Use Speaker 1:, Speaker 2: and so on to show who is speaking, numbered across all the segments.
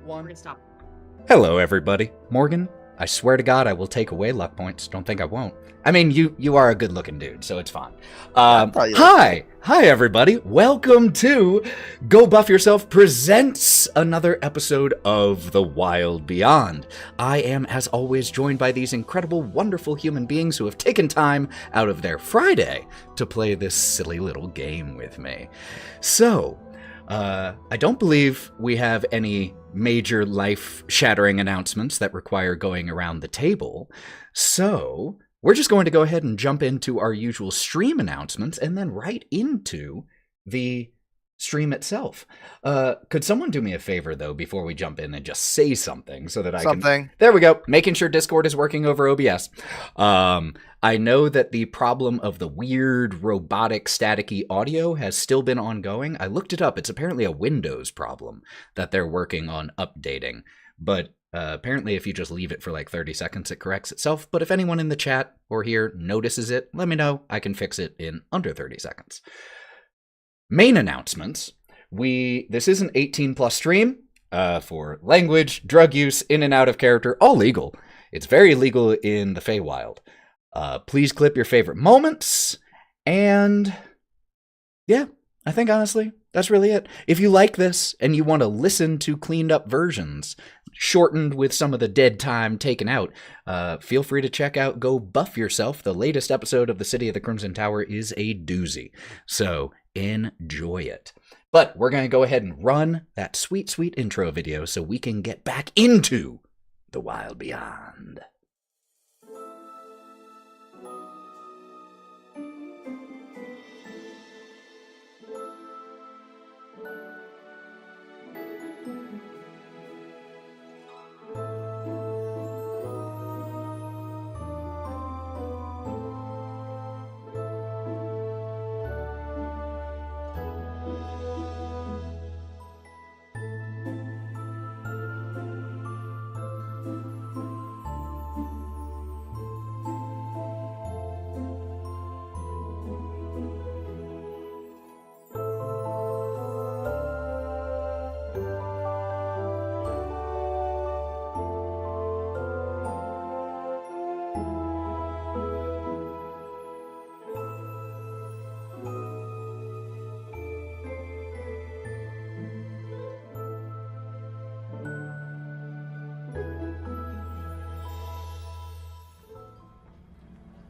Speaker 1: We're
Speaker 2: one.
Speaker 1: gonna stop.
Speaker 2: Hello, everybody. Morgan, I swear to God I will take away luck points. Don't think I won't. I mean, you are a good-looking dude, so it's fine. Hi, everybody. Welcome to Go Buff Yourself presents another episode of The Wild Beyond. I am, as always, joined by these incredible, wonderful human beings who have taken time out of their Friday to play this silly little game with me. So, I don't believe we have any major life-shattering announcements that require going around the table, so we're just going to go ahead and jump into our usual stream announcements and then right into the stream itself. Could someone do me a favor, though, before we jump in and just say something so that I can... There we go. Making sure Discord is working over OBS. I know that the problem of the weird, robotic, staticky audio has still been ongoing. I looked it up. It's apparently a Windows problem that they're working on updating. But apparently if you just leave it for like 30 seconds, it corrects itself. But if anyone in the chat or here notices it, let me know. I can fix it in under 30 seconds. Main announcements. This is an 18+ stream for language, drug use, in and out of character, all legal. It's very legal in the Feywild. Please clip your favorite moments, and yeah, I think honestly, that's really it. If you like this and you want to listen to cleaned up versions, shortened with some of the dead time taken out, feel free to check out Go Buff Yourself. The latest episode of The City of the Crimson Tower is a doozy, so enjoy it. But we're going to go ahead and run that sweet, sweet intro video so we can get back into The Wild Beyond.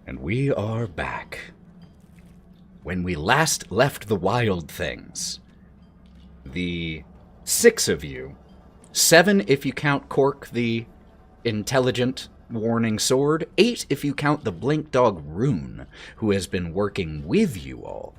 Speaker 2: And we are back. When we last left the wild things, the 6 of you, 7 if you count Cork the intelligent warning sword, 8 if you count the Blink Dog Rune, who has been working with you all.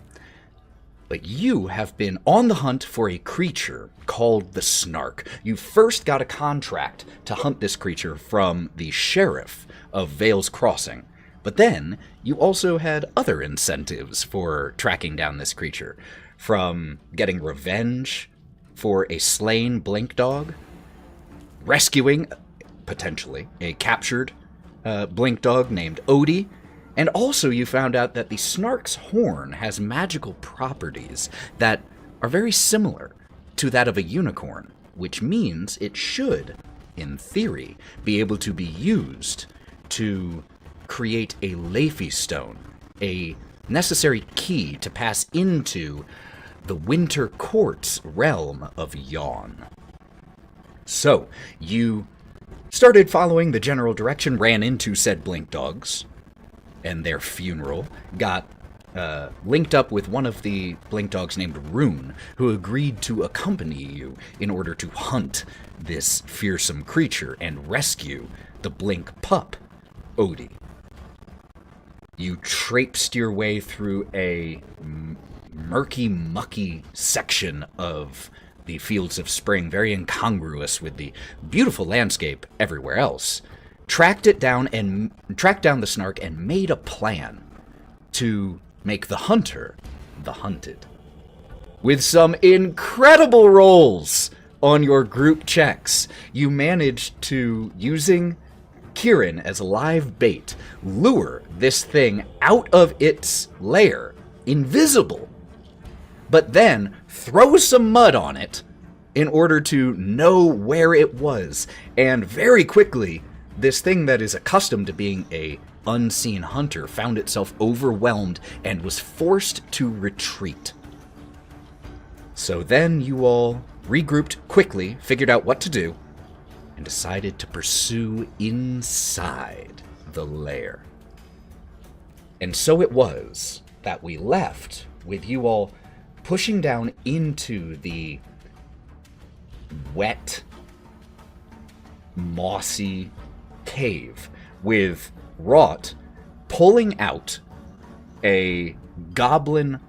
Speaker 2: But you have been on the hunt for a creature called the Snark. You first got a contract to hunt this creature from the sheriff of Vale's Crossing. But then, you also had other incentives for tracking down this creature, from getting revenge for a slain Blink Dog, rescuing, potentially, a captured Blink Dog named Odie, and also you found out that the Snark's horn has magical properties that are very similar to that of a unicorn, which means it should, in theory, be able to be used to create a Leafy Stone, a necessary key to pass into the Winter Court's realm of Yawn. So, you started following the general direction, ran into said Blink Dogs and their funeral, got linked up with one of the Blink Dogs named Rune, who agreed to accompany you in order to hunt this fearsome creature and rescue the Blink pup, Odie. You traipsed your way through a murky, mucky section of the Fields of Spring, very incongruous with the beautiful landscape everywhere else, tracked down the Snark and made a plan to make the hunter the hunted. With some incredible rolls on your group checks, you managed to, using Kieren as live bait, lure this thing out of its lair, invisible, but then throw some mud on it in order to know where it was. And very quickly, this thing that is accustomed to being a unseen hunter found itself overwhelmed and was forced to retreat. So then you all regrouped quickly, figured out what to do, and decided to pursue inside the lair. And so it was that we left with you all pushing down into the wet, mossy cave, with Wraught pulling out a goblin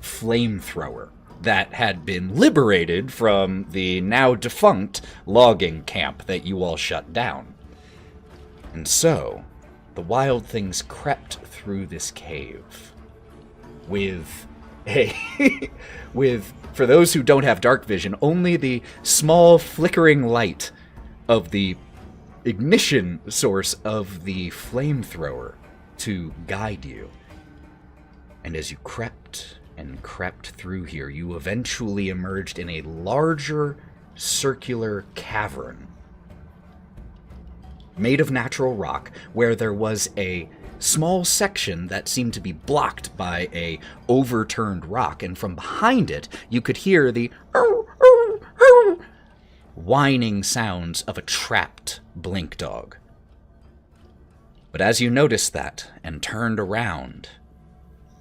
Speaker 2: flamethrower that had been liberated from the now defunct logging camp that you all shut down. And so, the wild things crept through this cave with for those who don't have dark vision, only the small flickering light of the ignition source of the flamethrower to guide you. And as you crept and crept through here, you eventually emerged in a larger circular cavern made of natural rock, where there was a small section that seemed to be blocked by a overturned rock, and from behind it you could hear the whining sounds of a trapped blink dog. But as you noticed that and turned around,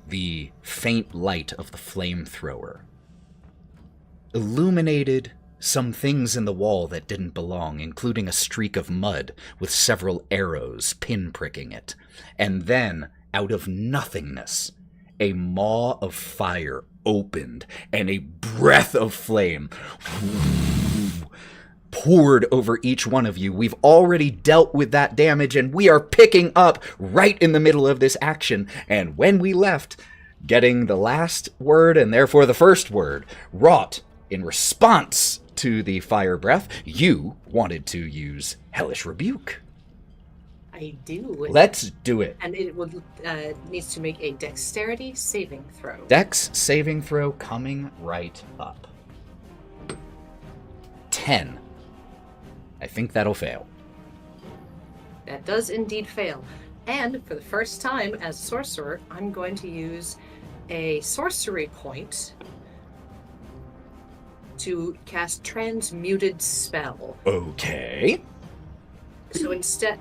Speaker 2: the faint light of the flamethrower illuminated some things in the wall that didn't belong, including a streak of mud with several arrows pinpricking it. And then, out of nothingness, a maw of fire opened, and a breath of flame poured over each one of you. We've already dealt with that damage, and we are picking up right in the middle of this action. And when we left, getting the last word, and therefore the first word, Wraught, in response to the fire breath, you wanted to use Hellish Rebuke.
Speaker 1: I do.
Speaker 2: Let's do it.
Speaker 1: And it would needs to make a dexterity saving throw.
Speaker 2: Dex saving throw coming right up. 10. I think that'll fail.
Speaker 1: That does indeed fail. And for the first time as sorcerer, I'm going to use a sorcery point to cast Transmuted Spell.
Speaker 2: Okay.
Speaker 1: So instead,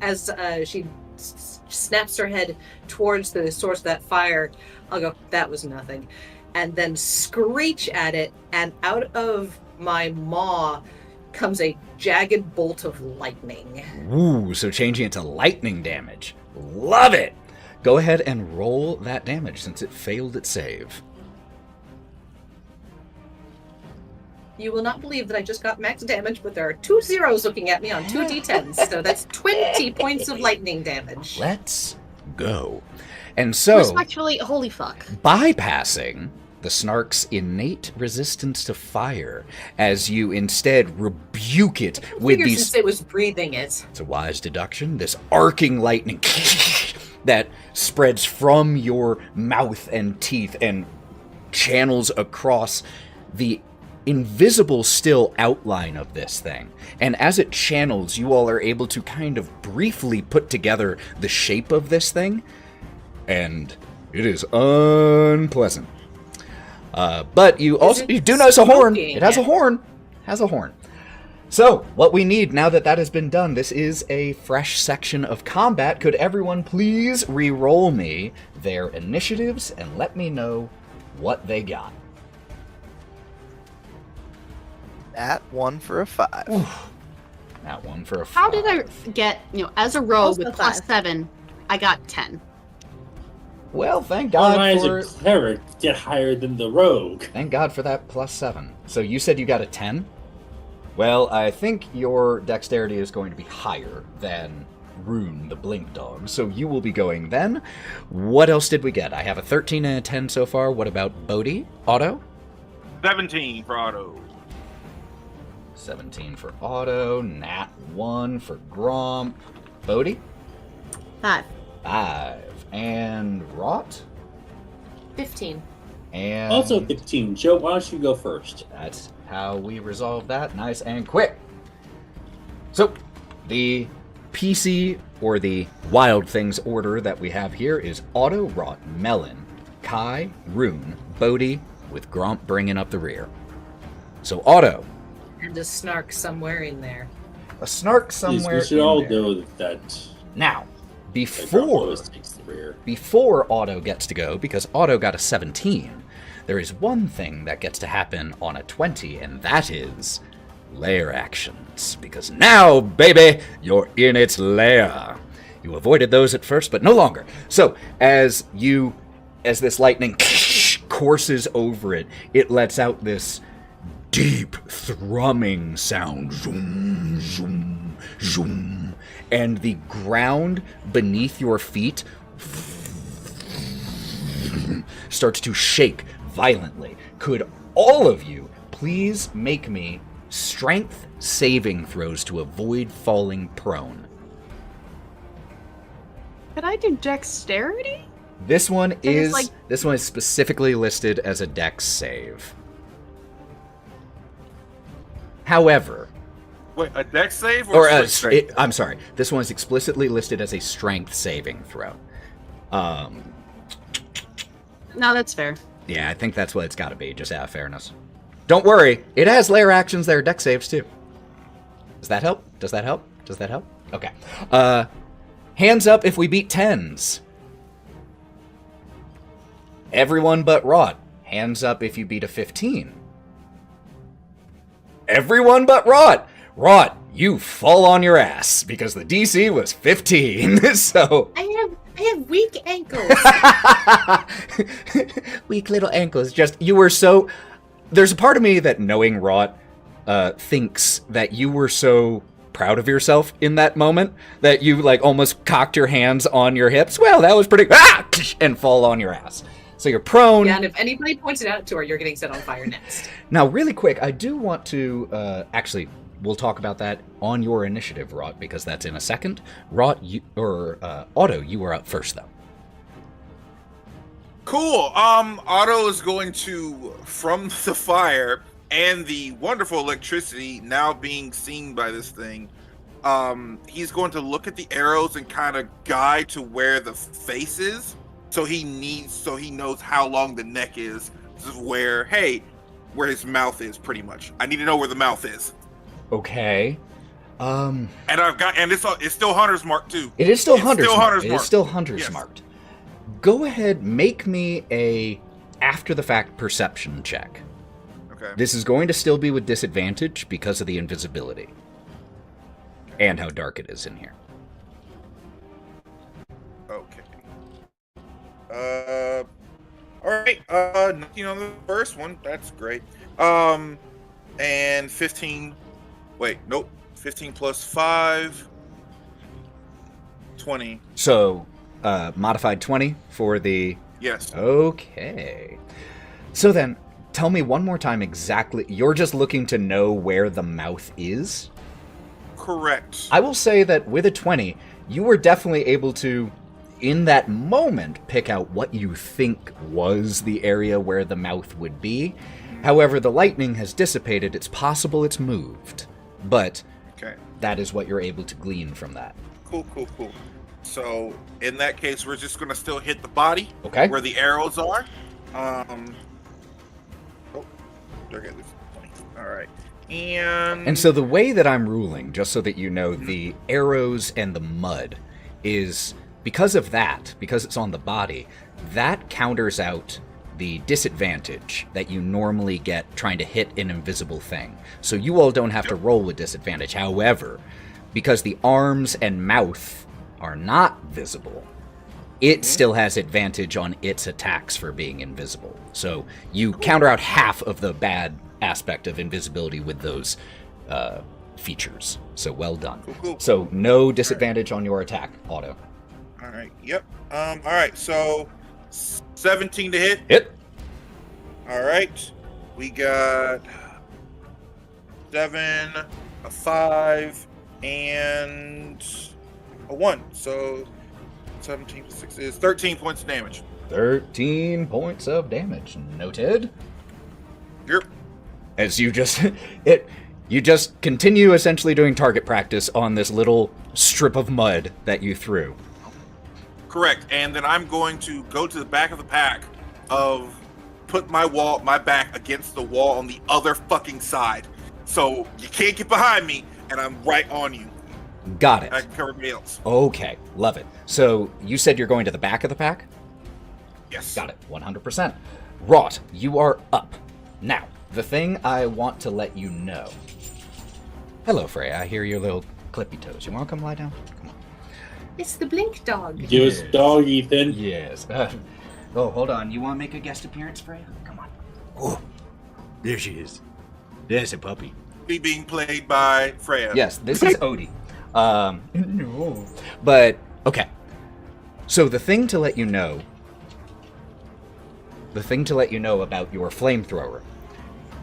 Speaker 1: as she snaps her head towards the source of that fire, I'll go, that was nothing. And then screech at it, and out of my maw comes a jagged bolt of lightning.
Speaker 2: Ooh, so changing it to lightning damage. Love it! Go ahead and roll that damage since it failed its save.
Speaker 1: You will not believe that I just got max damage, but there are 2 zeros looking at me on 2 d10s, so that's 20 points of lightning damage.
Speaker 2: Let's go. And so,
Speaker 3: respectfully, holy fuck.
Speaker 2: Bypassing the Snark's innate resistance to fire, as you instead rebuke it with these...
Speaker 1: Since it was breathing it.
Speaker 2: It's a wise deduction. This arcing lightning that spreads from your mouth and teeth and channels across the invisible still outline of this thing. And as it channels, you all are able to kind of briefly put together the shape of this thing, and it is unpleasant. But you do notice a horn. It has a horn. Has a horn. So, what we need now that that has been done, this is a fresh section of combat. Could everyone please re-roll me their initiatives and let me know what they got?
Speaker 4: That 1 for a 5.
Speaker 2: Oof. That 1 for a 5.
Speaker 3: How did I get, as a rogue
Speaker 1: Also
Speaker 3: with
Speaker 1: 5.
Speaker 3: +7, I got 10.
Speaker 2: Well, thank God for...
Speaker 5: As a cleric, get higher than the rogue.
Speaker 2: Thank God for that +7. So you said you got a 10? Well, I think your dexterity is going to be higher than Rune, the blink dog. So you will be going then. What else did we get? I have a 13 and a 10 so far. What about Bodie? Otto?
Speaker 6: 17 for Otto.
Speaker 2: 17 for Otto. Nat 1 for Gromp. Bodie?
Speaker 3: 5.
Speaker 2: 5. And Wraught?
Speaker 1: 15.
Speaker 2: And...
Speaker 5: Also 15. Joe, why don't you go first?
Speaker 2: That's how we resolve that nice and quick. So, the PC, or the Wild Things order that we have here is Otto, Wraught, Melon, Kai, Rune, Bodie, with Gromp bringing up the rear. So, Otto.
Speaker 1: And a snark somewhere in there.
Speaker 2: A snark somewhere
Speaker 5: We should
Speaker 2: in
Speaker 5: all
Speaker 2: there.
Speaker 5: know that
Speaker 2: Now,
Speaker 5: Gromp
Speaker 2: before
Speaker 5: always takes the rear.
Speaker 2: Otto gets to go, because Otto got a 17, there is one thing that gets to happen on a 20, and that is lair actions. Because now, baby, you're in its lair. You avoided those at first, but no longer. So, as this lightning courses over it, it lets out this deep thrumming sound. Zoom, zoom, zoom. And the ground beneath your feet starts to shake violently. Could all of you please make me strength saving throws to avoid falling prone?
Speaker 3: Could I do dexterity?
Speaker 2: This one is
Speaker 3: like-
Speaker 2: specifically listed as a dex save. However,
Speaker 6: Wait, a dex save or a strength save?
Speaker 2: I'm sorry. This one is explicitly listed as a strength saving throw.
Speaker 3: No, that's fair.
Speaker 2: Yeah, I think that's what it's got to be, just out of fairness. Don't worry, it has lair actions that are dex saves too. Does that help? Does that help? Does that help? Okay. Hands up if we beat 10s. Everyone but Wraught. Hands up if you beat a 15. Everyone but Wraught. Wraught, you fall on your ass because the DC was 15. So
Speaker 1: I have weak ankles.
Speaker 2: weak little ankles. Just you were so. There's a part of me that, knowing Wraught, thinks that you were so proud of yourself in that moment that you like almost cocked your hands on your hips. Well, that was pretty. And fall on your ass. So you're prone.
Speaker 1: Yeah, and if anybody points it out to her, you're getting set on fire next.
Speaker 2: Now, really quick, I do want to actually. We'll talk about that on your initiative, Wraught, because that's in a second. Wraught, Otto, you were up first, though.
Speaker 6: Cool. Otto is going to, from the fire and the wonderful electricity now being seen by this thing, he's going to look at the arrows and kind of guide to where the face is. So he knows how long the neck is. This is where his mouth is, pretty much. I need to know where the mouth is.
Speaker 2: Okay.
Speaker 6: And it's still Hunter's Mark too.
Speaker 2: It is still
Speaker 6: It's
Speaker 2: Hunter's
Speaker 6: still
Speaker 2: marked.
Speaker 6: Hunter's
Speaker 2: It is
Speaker 6: marked.
Speaker 2: still Hunter's
Speaker 6: Yes.
Speaker 2: marked. Go ahead, make me a after-the-fact perception check.
Speaker 6: Okay.
Speaker 2: This is going to still be with disadvantage because of the invisibility. And how dark it is in here.
Speaker 6: Okay. All right. Nothing on the first one. That's great. And 15. Wait, nope. 15 plus 5. 20.
Speaker 2: So, modified 20 for the...
Speaker 6: Yes.
Speaker 2: Okay. So then, tell me one more time exactly... You're just looking to know where the mouth is?
Speaker 6: Correct.
Speaker 2: I will say that with a 20, you were definitely able to, in that moment, pick out what you think was the area where the mouth would be. However, the lightning has dissipated. It's possible it's moved. But
Speaker 6: Okay.
Speaker 2: that is what you're able to glean from that.
Speaker 6: Cool. So, in that case, we're just going to still hit the body.
Speaker 2: Okay.
Speaker 6: Where the arrows are. Oh, there it is. All right.
Speaker 2: And so the way that I'm ruling, just so that you know, the arrows and the mud is, because of that, because it's on the body, that counters out the disadvantage that you normally get trying to hit an invisible thing. So you all don't have to roll with disadvantage. However, because the arms and mouth are not visible, it still has advantage on its attacks for being invisible. So you counter out half of the bad aspect of invisibility with those features. So well done.
Speaker 6: Cool.
Speaker 2: So no disadvantage on your attack, Otto.
Speaker 6: All right. Yep. All right. So 17 to hit.
Speaker 2: Hit.
Speaker 6: All right. We got 7, a 5, and a 1. So 17 plus 6 is 13 points of damage.
Speaker 2: 13 points of damage. Noted.
Speaker 6: Yep.
Speaker 2: as you just you just continue essentially doing target practice on this little strip of mud that you threw.
Speaker 6: Correct. And then I'm going to go to the back of the pack put my back against the wall on the other fucking side. So you can't get behind me, and I'm right on you.
Speaker 2: Got it.
Speaker 6: I can cover everybody else.
Speaker 2: Okay, love it. So you said you're going to the back of the pack?
Speaker 6: Yes.
Speaker 2: Got it, 100%. Wraught, you are up. Now, the thing I want to let you know. Hello, Freya. I hear your little clippy toes. You want to come lie down? Come on.
Speaker 1: It's the blink dog.
Speaker 5: Give us a dog, Ethan.
Speaker 2: Yes. Oh, hold on. You want to make a guest appearance, Freya? Come on. Oh, there she is. There's a puppy.
Speaker 6: Be being played by Freya.
Speaker 2: Yes, this is Odie. No. But, okay. So the thing to let you know about your flamethrower.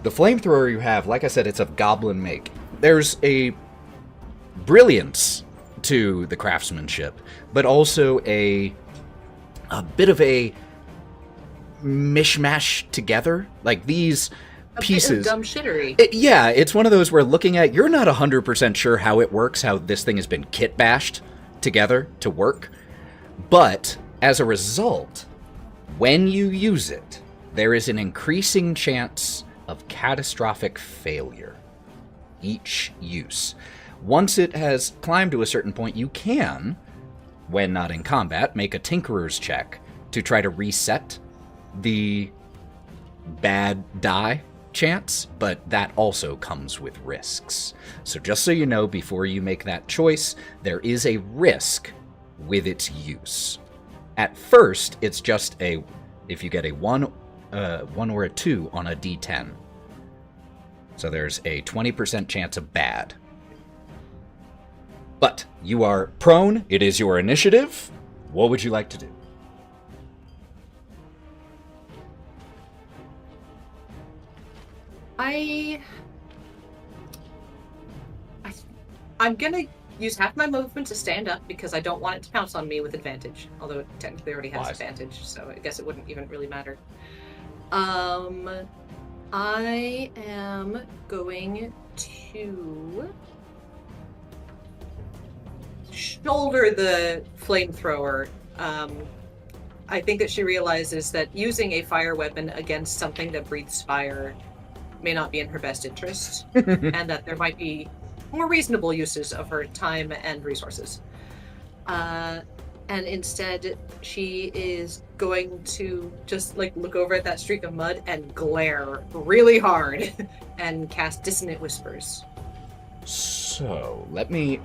Speaker 2: The flamethrower you have, like I said, it's of goblin make. There's a brilliance to the craftsmanship, but also a bit of a mishmash together. Like these pieces.
Speaker 1: Bit of dumb shittery.
Speaker 2: It's one of those where looking at, you're not 100% sure how it works, how this thing has been kit bashed together to work. But as a result, when you use it, there is an increasing chance of catastrophic failure each use. Once it has climbed to a certain point, you can, when not in combat, make a tinkerer's check to try to reset the bad die chance, but that also comes with risks. So just so you know, before you make that choice, there is a risk with its use. At first, it's just if you get a 1 or a 2 on a d10. So there's a 20% chance of bad. But you are prone, it is your initiative. What would you like to do?
Speaker 1: I'm gonna use half my movement to stand up because I don't want it to pounce on me with advantage. Although it technically already has advantage, so I guess it wouldn't even really matter. I am going to shoulder the flamethrower. I think that she realizes that using a fire weapon against something that breathes fire may not be in her best interest, and that there might be more reasonable uses of her time and resources. And instead, she is going to just look over at that streak of mud and glare really hard and cast Dissonant Whispers.
Speaker 2: So, let me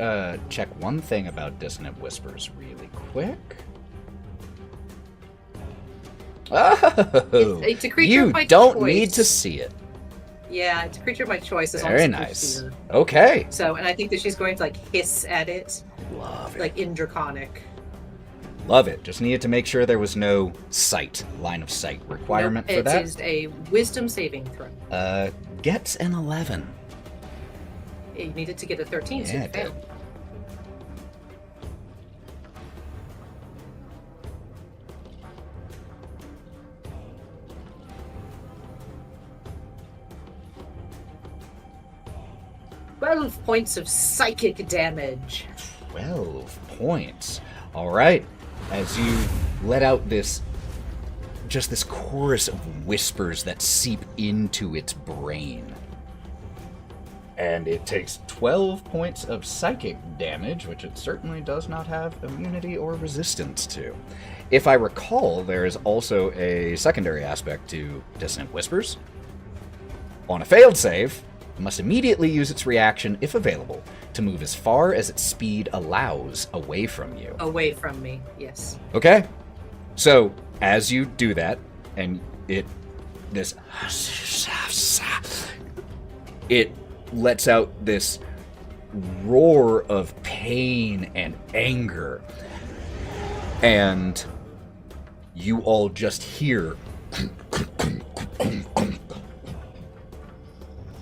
Speaker 2: check one thing about Dissonant Whispers really quick. Oh,
Speaker 1: it's a creature
Speaker 2: you
Speaker 1: of my
Speaker 2: don't
Speaker 1: choice.
Speaker 2: need to see it.
Speaker 1: Yeah, it's a creature of my choice. As
Speaker 2: Very
Speaker 1: long as
Speaker 2: nice.
Speaker 1: Fear.
Speaker 2: Okay.
Speaker 1: So, and I think that she's going to hiss at it,
Speaker 2: Love it.
Speaker 1: in Draconic.
Speaker 2: Love it. Just needed to make sure there was no line of sight requirement for that.
Speaker 1: It is a Wisdom saving throw.
Speaker 2: Gets an 11.
Speaker 1: You needed to get a 13, so
Speaker 2: Yeah,
Speaker 1: you
Speaker 2: it did.
Speaker 1: failed. "12 points of psychic damage."
Speaker 2: 12 points. All right. As you let out this chorus of whispers that seep into its brain. And it takes 12 points of psychic damage, which it certainly does not have immunity or resistance to. If I recall, there is also a secondary aspect to Dissonant Whispers. On a failed save, it must immediately use its reaction, if available, to move as far as its speed allows away from you.
Speaker 1: Away from me, yes.
Speaker 2: Okay. So, as you do that, and it lets out this roar of pain and anger. And you all just hear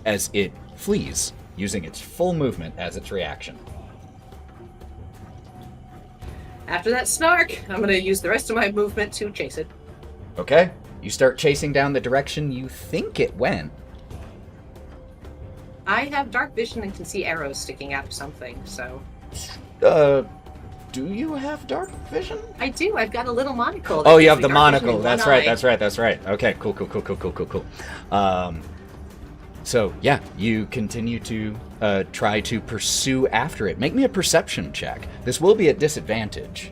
Speaker 2: as it flees, using its full movement as its reaction.
Speaker 1: After that snark, I'm going to use the rest of my movement to chase it.
Speaker 2: Okay? You start chasing down the direction you think it went.
Speaker 1: I have dark vision and can see arrows sticking out of something, so...
Speaker 2: Do you have dark vision?
Speaker 1: I do. I've got a little monocle.
Speaker 2: Oh, you have the monocle. That's right. Okay, cool. So, yeah, you continue to try to pursue after it. Make me a perception check. This will be at disadvantage.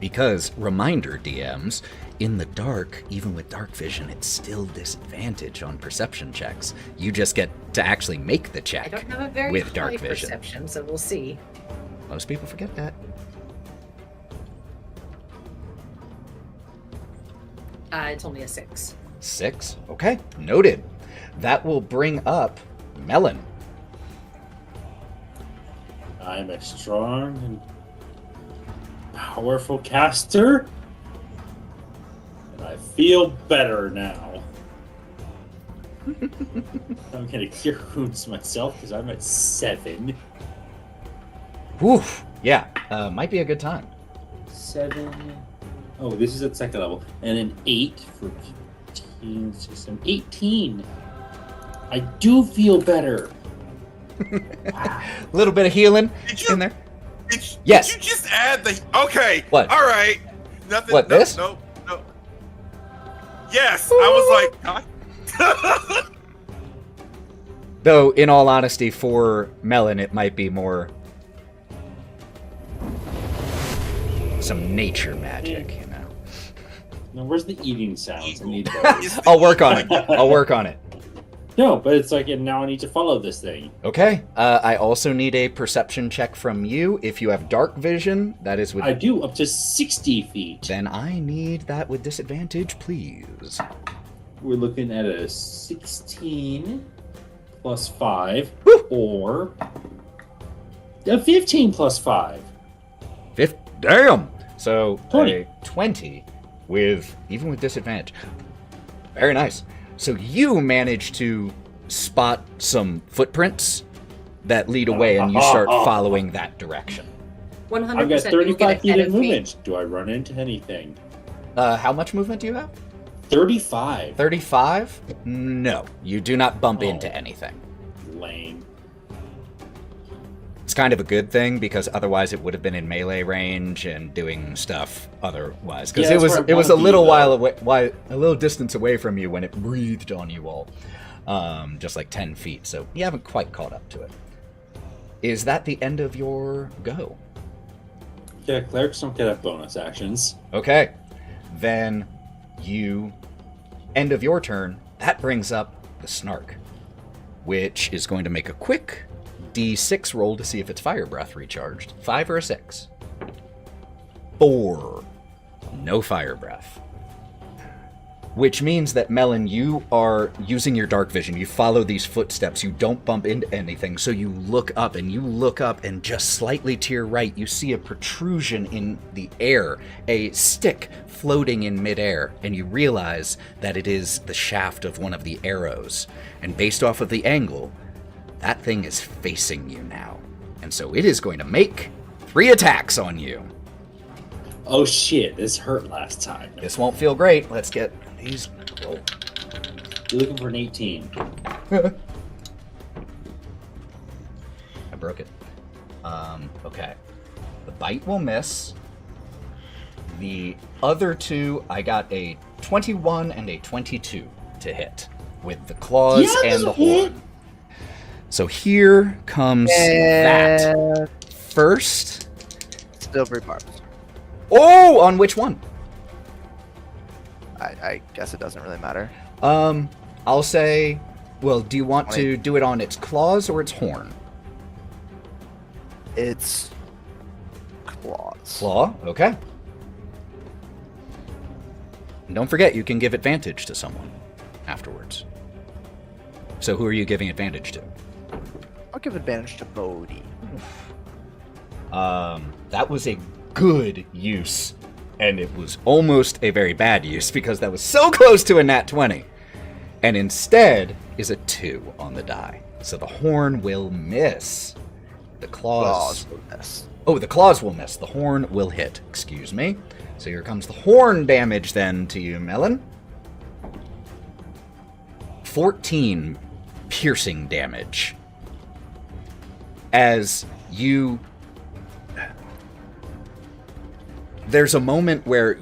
Speaker 2: Because, reminder, DMs, in the dark, even with dark vision, it's still disadvantage on perception checks. You just get to actually make the check
Speaker 1: I don't have a very
Speaker 2: with
Speaker 1: high
Speaker 2: dark vision.
Speaker 1: perception, so we'll see.
Speaker 2: Most people forget that.
Speaker 1: It's only a 6.
Speaker 2: 6? Okay, noted. That will bring up Melon.
Speaker 5: I'm a strong and powerful caster. And I feel better now. I'm gonna cure wounds myself because I'm at 7.
Speaker 2: Woof. Yeah, might be a good time.
Speaker 5: 7. Oh, this is at second level. And an 8 for 15, 16, 18. I do feel better.
Speaker 2: A little bit of healing in there. Yes.
Speaker 6: Did you just add the... Okay.
Speaker 2: What?
Speaker 6: All right. Nothing.
Speaker 2: What,
Speaker 6: no,
Speaker 2: this?
Speaker 6: No. Yes. I was like... Huh?
Speaker 2: Though, in all honesty, for Melon, it might be more some nature magic, you know.
Speaker 5: Now, where's the eating sounds? I need those.
Speaker 2: I'll work on it.
Speaker 5: No, but it's like, and now I need to follow this thing.
Speaker 2: Okay. I also need a perception check from you. If you have dark vision, that is with...
Speaker 5: I do, up to 60 feet.
Speaker 2: Then I need that with disadvantage, please.
Speaker 5: We're looking at a 16 plus 5,
Speaker 2: Woo!
Speaker 5: or a 15 plus 5.
Speaker 2: Damn! So,
Speaker 5: 20.
Speaker 2: a 20 with, even with disadvantage. Very nice. So you manage to spot some footprints that lead away, and you start following that direction.
Speaker 1: 100%.
Speaker 5: I've got
Speaker 1: you'll
Speaker 5: 35
Speaker 1: get
Speaker 5: feet
Speaker 1: ahead
Speaker 5: of
Speaker 1: of me.
Speaker 5: movement. Do I run into anything?
Speaker 2: How much movement do you have?
Speaker 5: 35.
Speaker 2: 35? No, you do not bump
Speaker 5: Oh.
Speaker 2: into anything.
Speaker 5: Lame.
Speaker 2: It's kind of a good thing, because otherwise it would have been in melee range and doing stuff otherwise. Because
Speaker 5: Yeah,
Speaker 2: it
Speaker 5: that's where I
Speaker 2: was a
Speaker 5: wanna be,
Speaker 2: little
Speaker 5: though.
Speaker 2: while away, a little distance away from you when it breathed on you all, just like 10 feet. So you haven't quite caught up to it. Is that the end of your go?
Speaker 5: Yeah, clerics don't get up bonus actions.
Speaker 2: Okay, then you end of your turn. That brings up the Snark, which is going to make a quick D6 roll to see if it's fire breath recharged. 5 or a 6? 4. No fire breath. Which means that, Melon, you are using your dark vision. You follow these footsteps. You don't bump into anything. So you look up, and just slightly to your right, you see a protrusion in the air, a stick floating in midair, and you realize that it is the shaft of one of the arrows. And based off of the angle, that thing is facing you now. And so it is going to make 3 attacks on you.
Speaker 5: Oh shit, this hurt last time.
Speaker 2: This won't feel great. Let's get these. Oh.
Speaker 5: You're looking for an 18.
Speaker 2: I broke it. Okay. The bite will miss. The other 2, I got a 21 and a 22 to hit with the claws and the horn. So here comes that. First.
Speaker 4: Still 3 barbs.
Speaker 2: Oh, on which one?
Speaker 4: I guess it doesn't really matter.
Speaker 2: I'll say, well, do you want to do it on its claws or its horn?
Speaker 4: It's claws.
Speaker 2: Claw, okay. And don't forget, you can give advantage to someone afterwards. So who are you giving advantage to?
Speaker 4: I'll give advantage to Bodie.
Speaker 2: That was a good use, and it was almost a very bad use because that was so close to a nat 20. And instead is a 2 on the die. So the horn will miss. The claws
Speaker 4: will miss.
Speaker 2: Oh, the claws will miss. The horn will hit. Excuse me. So here comes the horn damage then to you, Melon. 14 piercing damage. As you... There's a moment where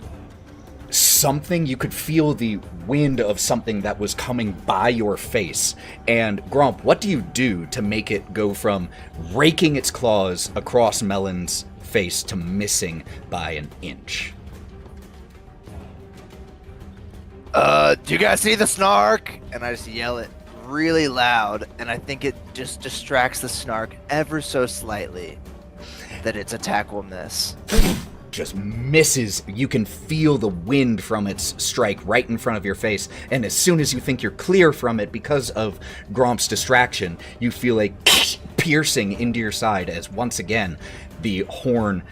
Speaker 2: you could feel the wind of something that was coming by your face. And Gromp, what do you do to make it go from raking its claws across Melon's face to missing by an inch?
Speaker 4: Do you guys see the snark? And I just yell it really loud, and I think it just distracts the snark ever so slightly that its attack will miss.
Speaker 2: Just misses. You can feel the wind from its strike right in front of your face, and as soon as you think you're clear from it because of Gromp's distraction, you feel a piercing into your side as once again the horn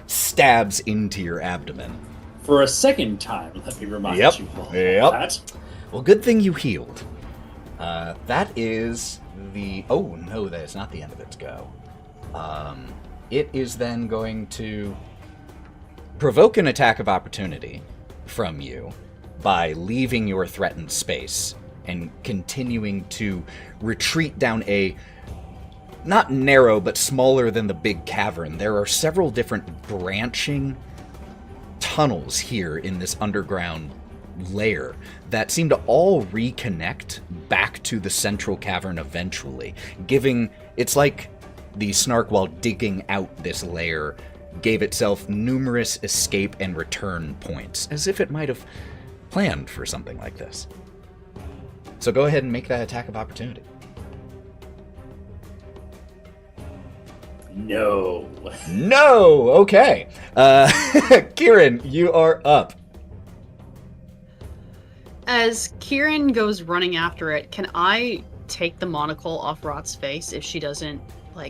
Speaker 2: stabs into your abdomen.
Speaker 5: For a second time, let me remind you all of that.
Speaker 2: Well, good thing you healed. That is the... Oh, no, that is not the end of its go. It is then going to provoke an attack of opportunity from you by leaving your threatened space and continuing to retreat down a not narrow but smaller than the big cavern. There are several different branching tunnels here in this underground layer that seem to all reconnect back to the central cavern eventually, giving... It's like the snark, while digging out this layer, gave itself numerous escape and return points, as if it might have planned for something like this. So go ahead and make that attack of opportunity.
Speaker 5: No.
Speaker 2: No! Okay. Kieren, you are up.
Speaker 3: As Kieren goes running after it, can I take the monocle off Wraught's face if she doesn't,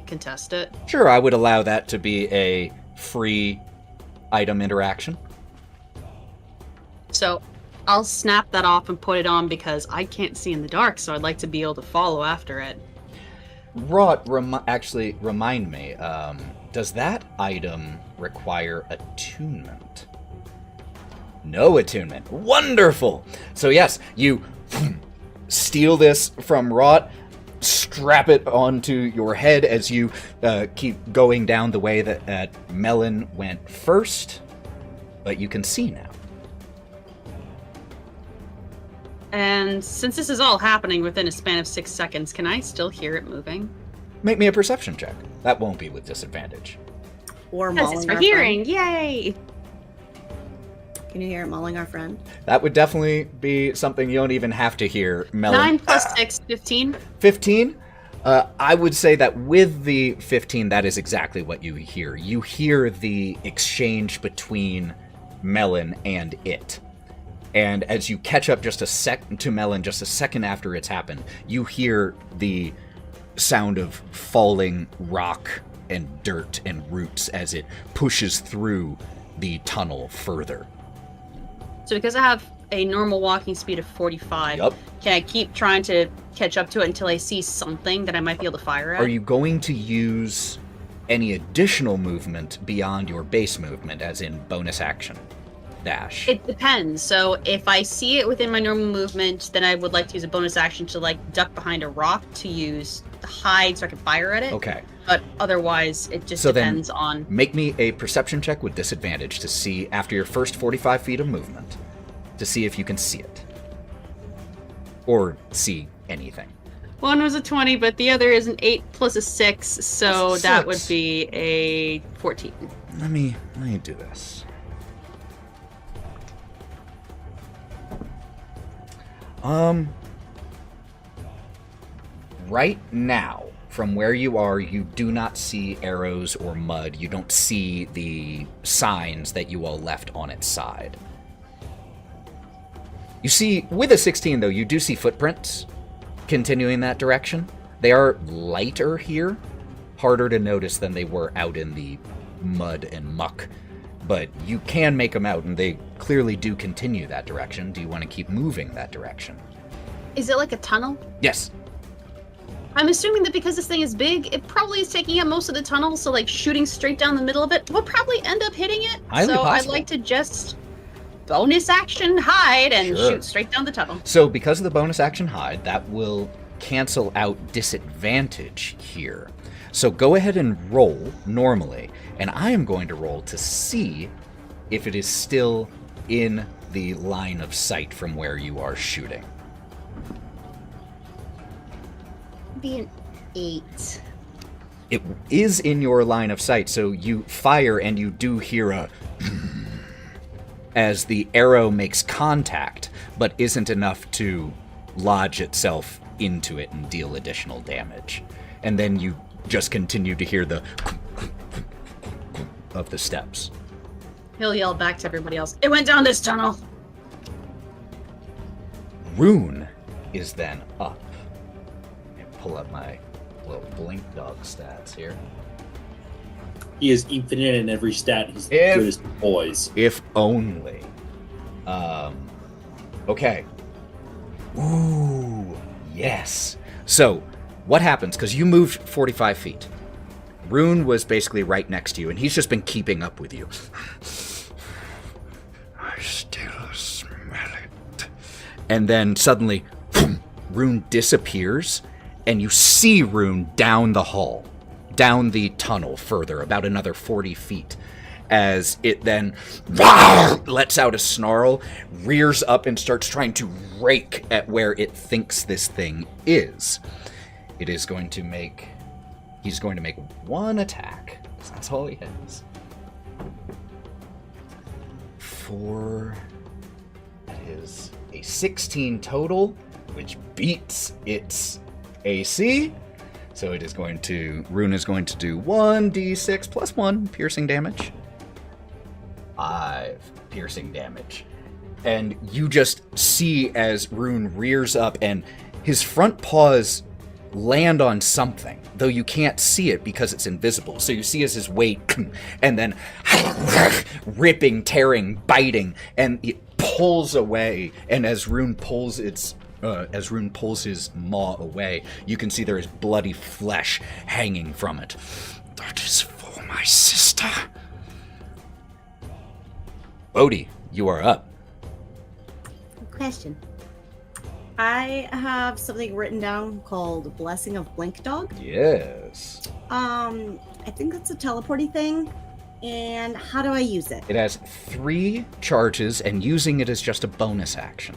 Speaker 3: contest it?
Speaker 2: Sure, I would allow that to be a free item interaction.
Speaker 3: So I'll snap that off and put it on because I can't see in the dark, so I'd like to be able to follow after it.
Speaker 2: Wraught, actually, remind me, does that item require attunement? No attunement. Wonderful! So yes, you steal this from Wraught, strap it onto your head as you keep going down the way that Melon went first, but you can see now.
Speaker 3: And since this is all happening within a span of 6 seconds, can I still hear it moving?
Speaker 2: Make me a perception check. That won't be with disadvantage.
Speaker 1: Or
Speaker 3: Yes,
Speaker 1: mauling
Speaker 3: it's for
Speaker 1: our
Speaker 3: hearing.
Speaker 1: friend.
Speaker 3: Yay!
Speaker 1: Can you hear it mauling our friend?
Speaker 2: That would definitely be something you don't even have to hear, Melon.
Speaker 3: 9 plus 6, 15.
Speaker 2: 15? I would say that with the 15, that is exactly what you hear. You hear the exchange between Melon and it. And as you catch up to Melon just a second after it's happened, you hear the sound of falling rock and dirt and roots as it pushes through the tunnel further.
Speaker 3: So because I have a normal walking speed of 45,
Speaker 2: Yup.
Speaker 3: can I keep trying to catch up to it until I see something that I might be able to fire at?
Speaker 2: Are you going to use any additional movement beyond your base movement, as in bonus action? Dash.
Speaker 3: It depends. So if I see it within my normal movement, then I would like to use a bonus action to duck behind a rock to use the hide so I can fire at it.
Speaker 2: Okay.
Speaker 3: But otherwise, it just
Speaker 2: So
Speaker 3: depends
Speaker 2: then,
Speaker 3: on...
Speaker 2: Make me a perception check with disadvantage to see, after your first 45 feet of movement, to see if you can see it. Or see anything.
Speaker 3: One was a 20, but the other is an 8 plus a 6, so that would
Speaker 2: 6.
Speaker 3: be a 14.
Speaker 2: Let me do this. Right now, from where you are, you do not see arrows or mud. You don't see the signs that you all left on its side. You see, with a 16, though, you do see footprints continuing that direction. They are lighter here, harder to notice than they were out in the mud and muck. But you can make them out, and they clearly do continue that direction. Do you want to keep moving that direction?
Speaker 3: Is it like a tunnel?
Speaker 2: Yes.
Speaker 3: I'm assuming that because this thing is big, it probably is taking up most of the tunnel, so shooting straight down the middle of it will probably end up hitting it.
Speaker 2: Highly
Speaker 3: so
Speaker 2: possible.
Speaker 3: I'd like to just bonus action hide and
Speaker 2: Sure.
Speaker 3: shoot straight down the tunnel.
Speaker 2: So because of the bonus action hide, that will cancel out disadvantage here. So go ahead and roll normally, and I am going to roll to see if it is still in the line of sight from where you are shooting.
Speaker 3: Be an 8.
Speaker 2: It is in your line of sight, so you fire and you do hear a as the arrow makes contact, but isn't enough to lodge itself into it and deal additional damage. And then you just continue to hear the of the steps.
Speaker 3: He'll yell back to everybody else, "It went down this tunnel!"
Speaker 2: Rune is then up. And pull up my little blink dog stats here.
Speaker 5: He is infinite in every stat. He's the
Speaker 2: If-
Speaker 5: goodest boys.
Speaker 2: If only. Okay. Ooh, yes. So, what happens? Because you moved 45 feet. Rune was basically right next to you, and he's just been keeping up with you. I still smell it. And then suddenly, Rune disappears, and you see Rune down the hall, down the tunnel further, about another 40 feet. As it then lets out a snarl, rears up, and starts trying to rake at where it thinks this thing is. It is going to make... He's going to make one attack. That's all he has. 4... That is a 16 total, which beats its AC. So it is going to... Rune is going to do 1d6 plus 1 piercing damage. 5 piercing damage. And you just see as Rune rears up and his front paws land on something, though you can't see it because it's invisible. So you see as his weight and then ripping, tearing, biting, and it pulls away. And as Rune pulls his maw away, you can see there is bloody flesh hanging from it. That is for my sister. Bodie, you are up.
Speaker 7: Question. I have something written down called Blessing of Blink Dog.
Speaker 2: Yes.
Speaker 7: I think that's a teleporty thing. And how do I use it?
Speaker 2: It has 3 charges, and using it is just a bonus action.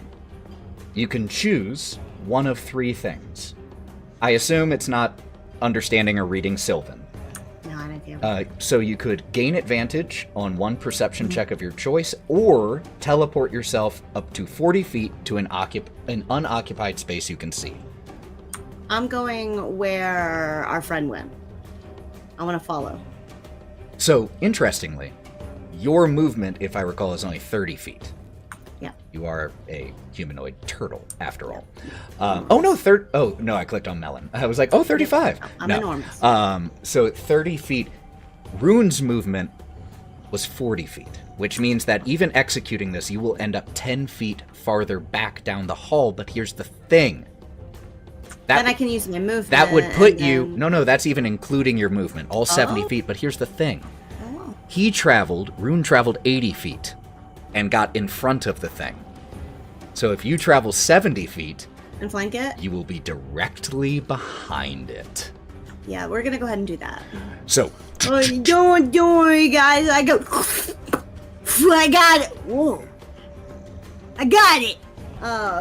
Speaker 2: You can choose one of 3 things. I assume it's not understanding or reading Sylvan.
Speaker 7: No, I don't care.
Speaker 2: So you could gain advantage on one perception check of your choice, or teleport yourself up to 40 feet to an unoccupied space you can see.
Speaker 7: I'm going where our friend went. I want to follow.
Speaker 2: So, interestingly, your movement, if I recall, is only 30 feet.
Speaker 7: Yeah.
Speaker 2: You are a humanoid turtle, after all. Oh, no, I clicked on Melon. I was like, 35.
Speaker 7: I'm
Speaker 2: no.
Speaker 7: enormous.
Speaker 2: So 30 feet. Rune's movement was 40 feet, which means that even executing this, you will end up 10 feet farther back down the hall. But here's the thing.
Speaker 7: Then I can use my movement.
Speaker 2: That would put
Speaker 7: and
Speaker 2: you...
Speaker 7: then-
Speaker 2: No, that's even including your movement. All 70
Speaker 7: Oh.
Speaker 2: feet. But here's the thing.
Speaker 7: Oh.
Speaker 2: Rune traveled 80 feet and got in front of the thing. So if you travel 70 feet,
Speaker 7: And flank it?
Speaker 2: you will be directly behind it.
Speaker 7: Yeah, we're going to go ahead and do that.
Speaker 2: So,
Speaker 7: Oh, don't worry, guys. I go... I got it. Whoa. I got it.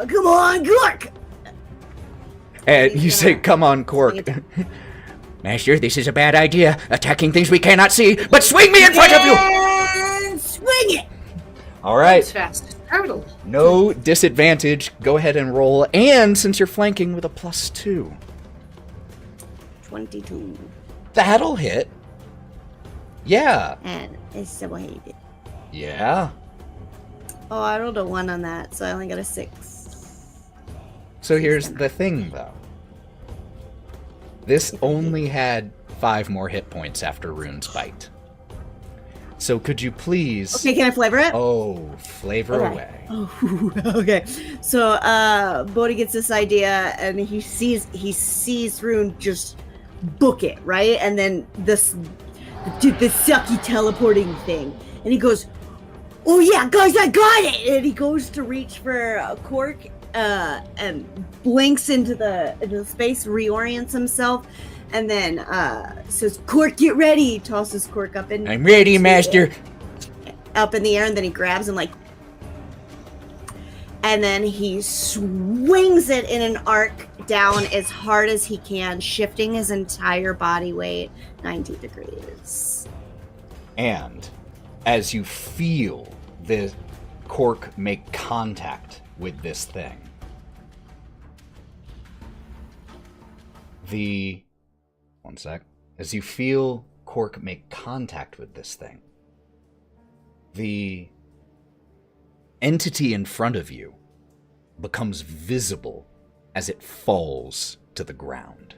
Speaker 7: Come on, Cork.
Speaker 2: and
Speaker 7: He's
Speaker 2: you say,
Speaker 7: gonna-
Speaker 2: come on, Cork. Master, this is a bad idea. Attacking things we cannot see, but swing me in front of you!
Speaker 7: And swing it.
Speaker 2: All right.
Speaker 1: As fast as turtle.
Speaker 2: No disadvantage. Go ahead and roll. And since you're flanking with a +2.
Speaker 7: 22.
Speaker 2: That'll hit. Yeah.
Speaker 7: And it's so hated.
Speaker 2: Yeah.
Speaker 7: Oh, I rolled a 1 on that, so I only got a 6.
Speaker 2: So here's the thing, though. This only had 5 more hit points after Rune's bite. So could you please...
Speaker 7: Okay, can I flavor it?
Speaker 2: Oh, flavor
Speaker 7: Okay.
Speaker 2: away.
Speaker 7: Oh, okay. So, Bodie gets this idea, and he sees Rune just book it, right? And then the sucky teleporting thing, and he goes, Oh yeah, guys, I got it! And he goes to reach for Cork, and blinks into the space, reorients himself, and then says, "Cork, get ready!" Tosses Cork up in.
Speaker 2: I'm ready, Master.
Speaker 7: Up in the air, and then he grabs him and then he swings it in an arc down as hard as he can, shifting his entire body weight 90 degrees.
Speaker 2: And as you feel the cork make contact with this thing, one sec. As you feel cork make contact with this thing, the entity in front of you becomes visible as it falls to the ground.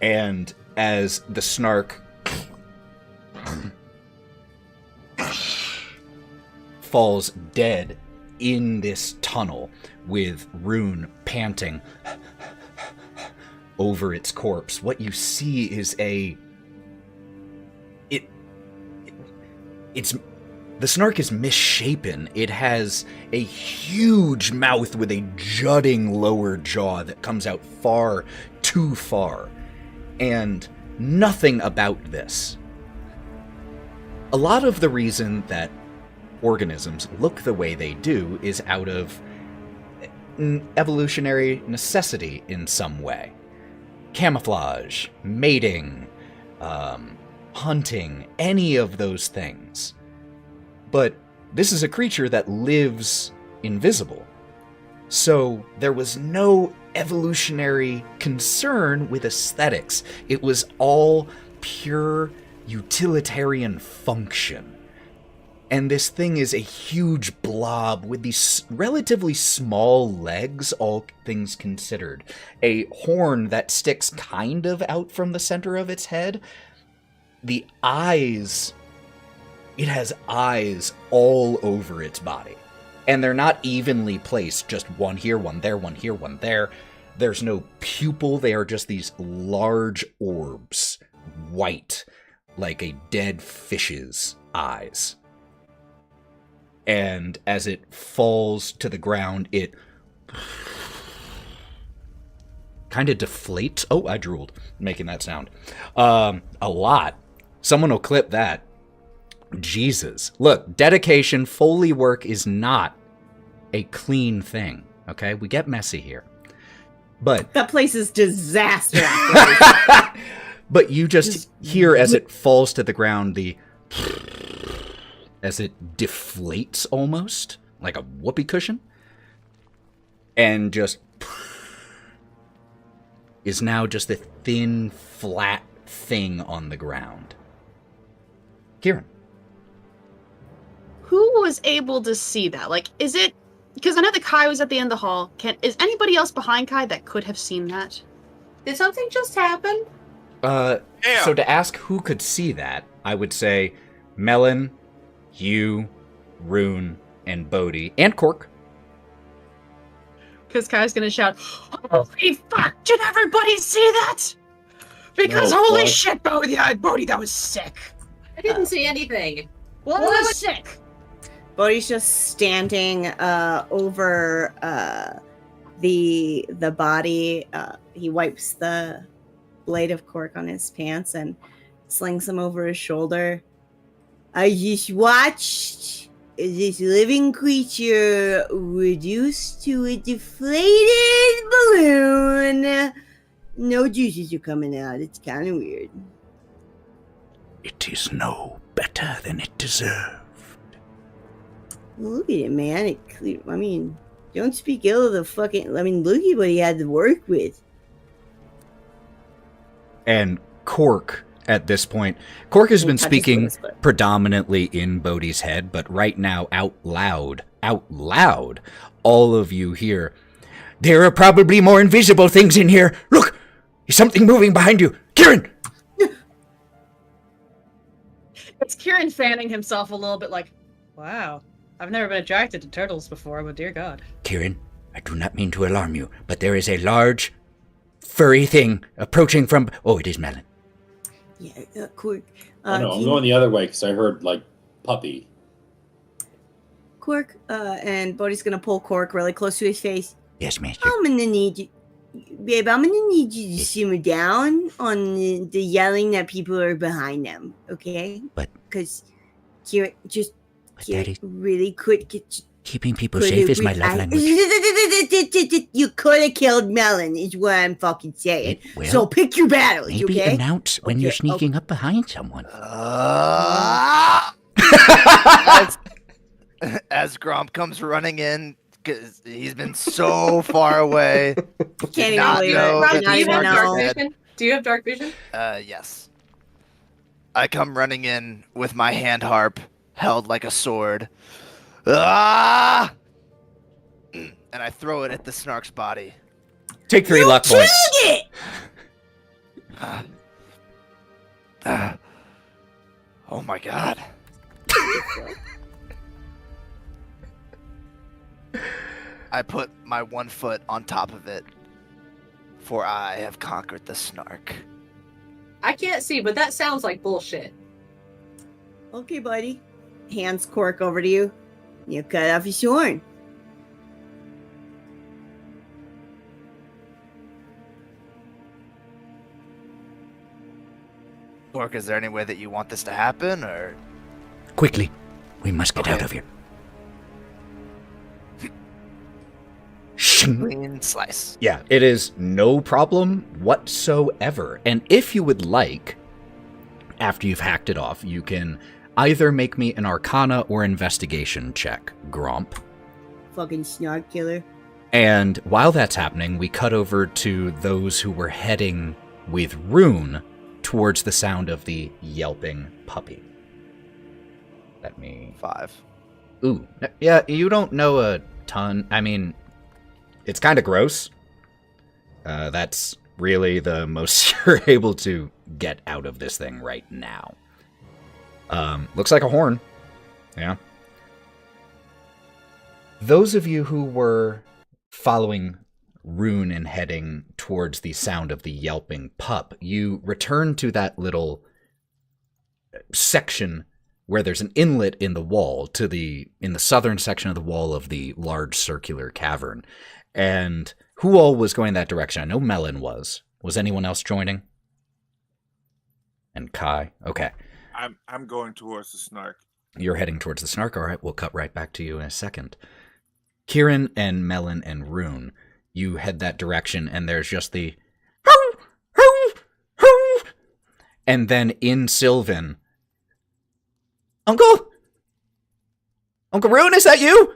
Speaker 2: And as the snark falls dead in this tunnel with Rune panting over its corpse, what you see is the snark is misshapen. It has a huge mouth with a jutting lower jaw that comes out far too far. And nothing about this. A lot of the reason that organisms look the way they do is out of evolutionary necessity in some way. Camouflage, mating, hunting, any of those things. But this is a creature that lives invisible. So there was no evolutionary concern with aesthetics. It was all pure utilitarian function. And this thing is a huge blob with these relatively small legs, all things considered. A horn that sticks kind of out from the center of its head. The eyes, it has eyes all over its body. And they're not evenly placed, just one here, one there, one here, one there. There's no pupil, they are just these large orbs, white, like a dead fish's eyes. And as it falls to the ground, it kind of deflates. Oh, I drooled, making that sound. A lot. Someone will clip that. Jesus. Look, dedication, Foley work is not a clean thing, okay? We get messy here. But
Speaker 7: that place is disaster.
Speaker 2: but you just hear as it falls to the ground, as it deflates almost, like a whoopee cushion, and just is now just a thin, flat thing on the ground. Kieren.
Speaker 3: Who was able to see that? Like, is it... Because I know that Kai was at the end of the hall. Is anybody else behind Kai that could have seen that?
Speaker 1: Did something just happen?
Speaker 2: So to ask who could see that, I would say Melon, you, Rune, and Bodie, and Cork.
Speaker 3: Because Kai's gonna shout, "Holy fuck! Did everybody see that? Because holy shit, Bodie, that was sick."
Speaker 1: I didn't see anything.
Speaker 3: Well, that was sick.
Speaker 7: Bodie's just standing over the body. He wipes the blade of cork on his pants and slings him over his shoulder. I just watched this living creature reduced to a deflated balloon. No juices are coming out. It's kind of weird.
Speaker 2: It is no better than it deserved.
Speaker 7: Look at it, man. Don't speak ill of the fucking... look at what he had to work with.
Speaker 2: And Cork, at this point... Cork has been speaking predominantly in Bodie's head, but right now, out loud, all of you hear, "There are probably more invisible things in here. Look! There's something moving behind you. Kieren!"
Speaker 3: It's Kieren fanning himself a little bit like, wow. I've never been attracted to turtles before, but dear God.
Speaker 2: Kieren, I do not mean to alarm you, but there is a large, furry thing approaching from... Oh, it is Melon.
Speaker 7: Yeah, Cork.
Speaker 5: Oh, no, I'm going the other way because I heard, like, puppy.
Speaker 7: Cork, and Bodie's gonna pull Cork really close to his face.
Speaker 2: Yes, master.
Speaker 7: I'm gonna need you, babe. I'm gonna need you to simmer down on the yelling that people are behind them, okay?
Speaker 2: But
Speaker 7: because Kieren, just
Speaker 2: Daddy,
Speaker 7: really quick.
Speaker 2: keeping people safe is my love language.
Speaker 7: You could have killed Melon, is what I'm fucking saying. So pick your battles,
Speaker 2: maybe
Speaker 7: okay?
Speaker 2: announce when you're sneaking up behind someone.
Speaker 4: As Gromp comes running in, because he's been so far away.
Speaker 7: Can't even believe it.
Speaker 1: Gromp, do you have dark
Speaker 7: know.
Speaker 1: vision? Do you have dark vision?
Speaker 4: Yes. I come running in with my hand harp held like a sword. Ah! And I throw it at the Snark's body.
Speaker 2: Take 3 luck points.
Speaker 7: It!
Speaker 4: Oh my god. I put my 1 foot on top of it, for I have conquered the Snark.
Speaker 1: I can't see, but that sounds like bullshit.
Speaker 7: Okay, buddy. Hands Cork over to you. You cut off his horn.
Speaker 4: Cork, is there any way that you want this to happen, or?
Speaker 2: Quickly, we must get out of here.
Speaker 4: Clean slice.
Speaker 2: Yeah, it is no problem whatsoever. And if you would like, after you've hacked it off, you can either make me an Arcana or Investigation check, Gromp.
Speaker 7: Fucking Snark killer.
Speaker 2: And while that's happening, we cut over to those who were heading with Rune towards the sound of the yelping puppy. Let me...
Speaker 4: 5.
Speaker 2: Ooh, yeah, you don't know a ton. I mean, it's kind of gross. That's really the most you're able to get out of this thing right now. Looks like a horn. Yeah. Those of you who were following Rune and heading towards the sound of the yelping pup, you return to that little section where there's an inlet in the wall in the southern section of the wall of the large circular cavern. And who all was going that direction? I know Melon was. Was anyone else joining? And Kai? Okay.
Speaker 6: I'm going towards the Snark.
Speaker 2: You're heading towards the Snark. All right, we'll cut right back to you in a second. Kieren and Melon and Rune, you head that direction, and there's just the hoo, hoo, hoo. And then in Sylvan, Uncle Rune, is that you?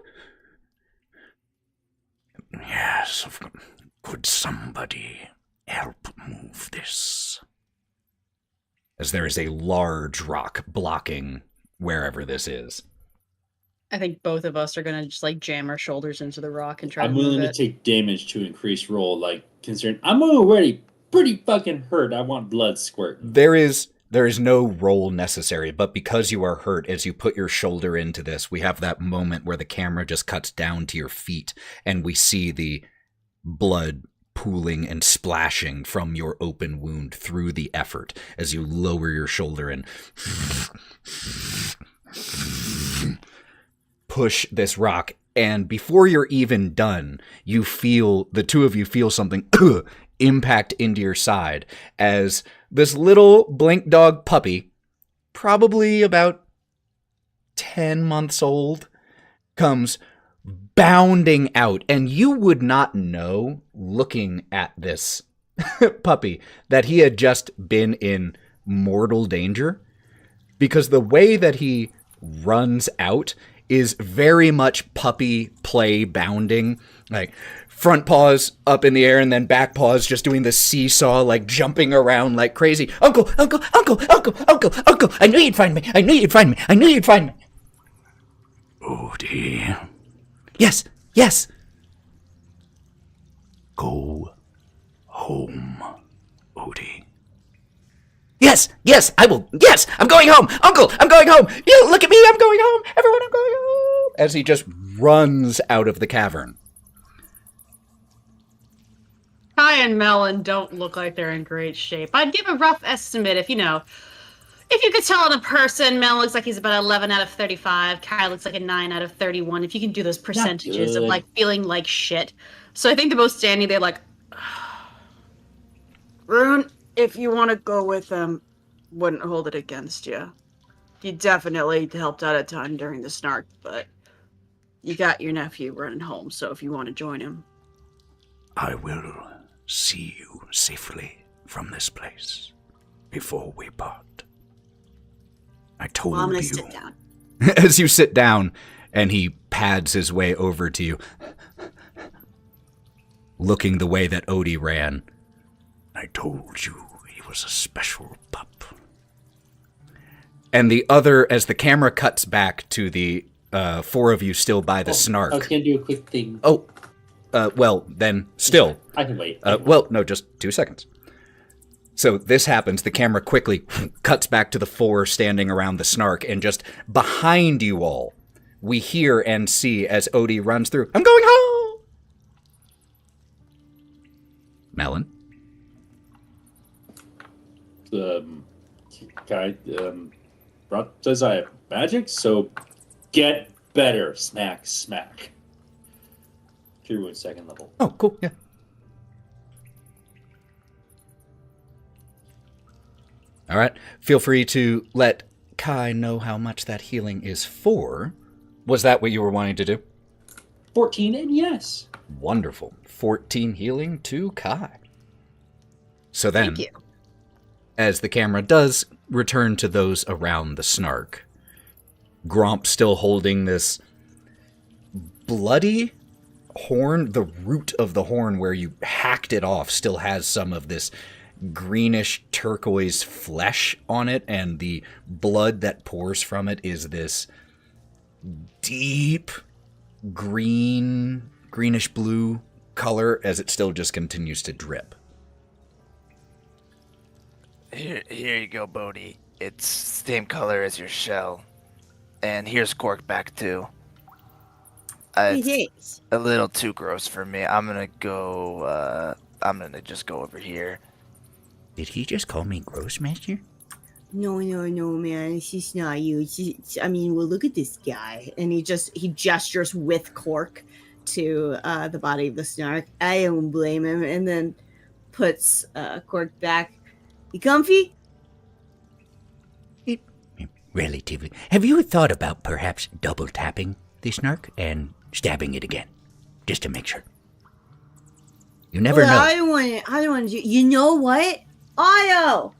Speaker 2: Yes, could somebody help move this? As there is a large rock blocking wherever this is.
Speaker 3: I think both of us are gonna just like jam our shoulders into the rock and try
Speaker 5: I'm
Speaker 3: to move
Speaker 5: willing to
Speaker 3: it.
Speaker 5: take damage to increase roll, like, considering I'm already pretty fucking hurt. I want blood squirting.
Speaker 2: There is no roll necessary, but because you are hurt, as you put your shoulder into this, we have that moment where the camera just cuts down to your feet, and we see the blood pooling and splashing from your open wound through the effort as you lower your shoulder and push this rock. And before you're even done, the two of you feel something impact into your side as this little blink dog puppy, probably about 10 months old, comes bounding out. And you would not know, looking at this puppy, that he had just been in mortal danger, because the way that he runs out is very much puppy play bounding, like front paws up in the air and then back paws just doing the seesaw, like jumping around like crazy. Uncle, I knew you'd find me. Bodie. Yes. Go home, Bodie. Yes, I will. Yes, I'm going home. Uncle, I'm going home. You look at me, I'm going home. Everyone, I'm going home. As he just runs out of the cavern.
Speaker 3: Kai and Melon don't look like they're in great shape. I'd give a rough estimate if you could tell on a person, Melon looks like he's about 11 out of 35. Kai looks like a 9 out of 31. If you can do those percentages of like feeling like shit. So I think they're both standing there like, Rune, if you want to go with them, wouldn't hold it against you. You definitely helped out a ton during the snark, but you got your nephew running home, so if you want to join him.
Speaker 2: I will see you safely from this place before we part. I told
Speaker 7: I'm gonna
Speaker 2: you.
Speaker 7: sit down.
Speaker 2: As you sit down, and he pads his way over to you, looking the way that Odie ran. I told you he was a special pup. And the other, as the camera cuts back to the four of you still by the snark.
Speaker 5: I was going to do a quick thing.
Speaker 2: Oh, well, then, still.
Speaker 5: I can wait.
Speaker 2: Well, no, just 2 seconds. So this happens, the camera quickly cuts back to the four standing around the snark, and just behind you all, we hear and see as Odie runs through, I'm going home! Melon?
Speaker 5: Guy, Wraught says I have magic, so get better. Smack, smack. Cure wound 2nd level.
Speaker 2: Oh, cool, yeah. All right, feel free to let Kai know how much that healing is for. Was that what you were wanting to do?
Speaker 5: 14, and yes.
Speaker 2: Wonderful. 14 healing to Kai. So then,
Speaker 3: Thank you.
Speaker 2: as the camera does return to those around the snark, Gromp still holding this bloody horn. The root of the horn where you hacked it off still has some of this greenish turquoise flesh on it, and the blood that pours from it is this deep greenish blue color as it still just continues to drip.
Speaker 4: Here you go, Bodie. It's same color as your shell. And here's Cork back too. It's
Speaker 7: Thanks.
Speaker 4: a little too gross for me. I'm gonna just go over here.
Speaker 2: Did he just call me gross, Master?
Speaker 7: No, man. It's just not you. Well, look at this guy. And he gestures with Cork to the body of the snark. I don't blame him. And then puts Cork back. You comfy?
Speaker 8: Relatively. Have you thought about perhaps double tapping the snark and stabbing it again? Just to make sure. You never know.
Speaker 7: I don't want to. You know what? Otto!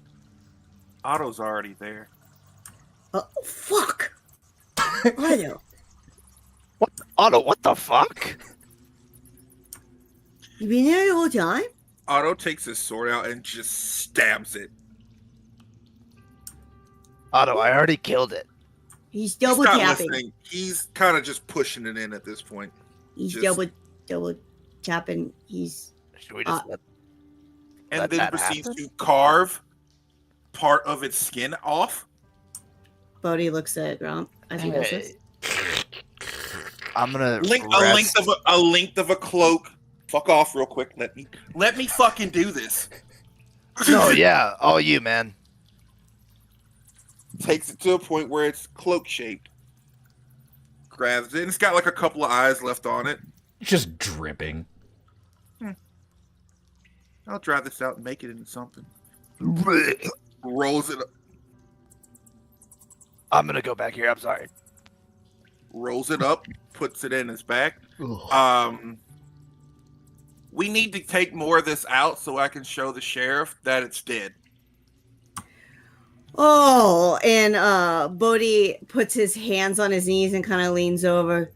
Speaker 6: Otto's already there.
Speaker 7: Oh, fuck! Otto.
Speaker 4: Otto, what the fuck?
Speaker 7: You been there the whole time?
Speaker 6: Otto takes his sword out and just stabs it.
Speaker 4: Otto, I already killed it.
Speaker 7: He's double
Speaker 6: He's not
Speaker 7: tapping.
Speaker 6: listening. He's kind of just pushing it in at this point.
Speaker 7: He's
Speaker 6: Just-
Speaker 7: double tapping. He's
Speaker 4: Should we just
Speaker 6: And
Speaker 4: Let
Speaker 6: then
Speaker 4: that
Speaker 6: proceeds
Speaker 4: happen?
Speaker 6: to carve part of its skin off.
Speaker 7: Bodie looks at Gromp as he does this.
Speaker 4: I'm gonna
Speaker 6: A length of a cloak. Fuck off real quick. Let me fucking do this.
Speaker 4: No, yeah, all you, man.
Speaker 6: Takes it to a point where it's cloak shaped. Grabs it. And it's got like a couple of eyes left on it.
Speaker 2: Just dripping.
Speaker 6: I'll dry this out and make it into something. Rolls it up.
Speaker 4: I'm gonna go back here. I'm sorry.
Speaker 6: Rolls it up, puts it in his back. We need to take more of this out so I can show the sheriff that it's dead.
Speaker 7: Oh, and Bodie puts his hands on his knees and kind of leans over.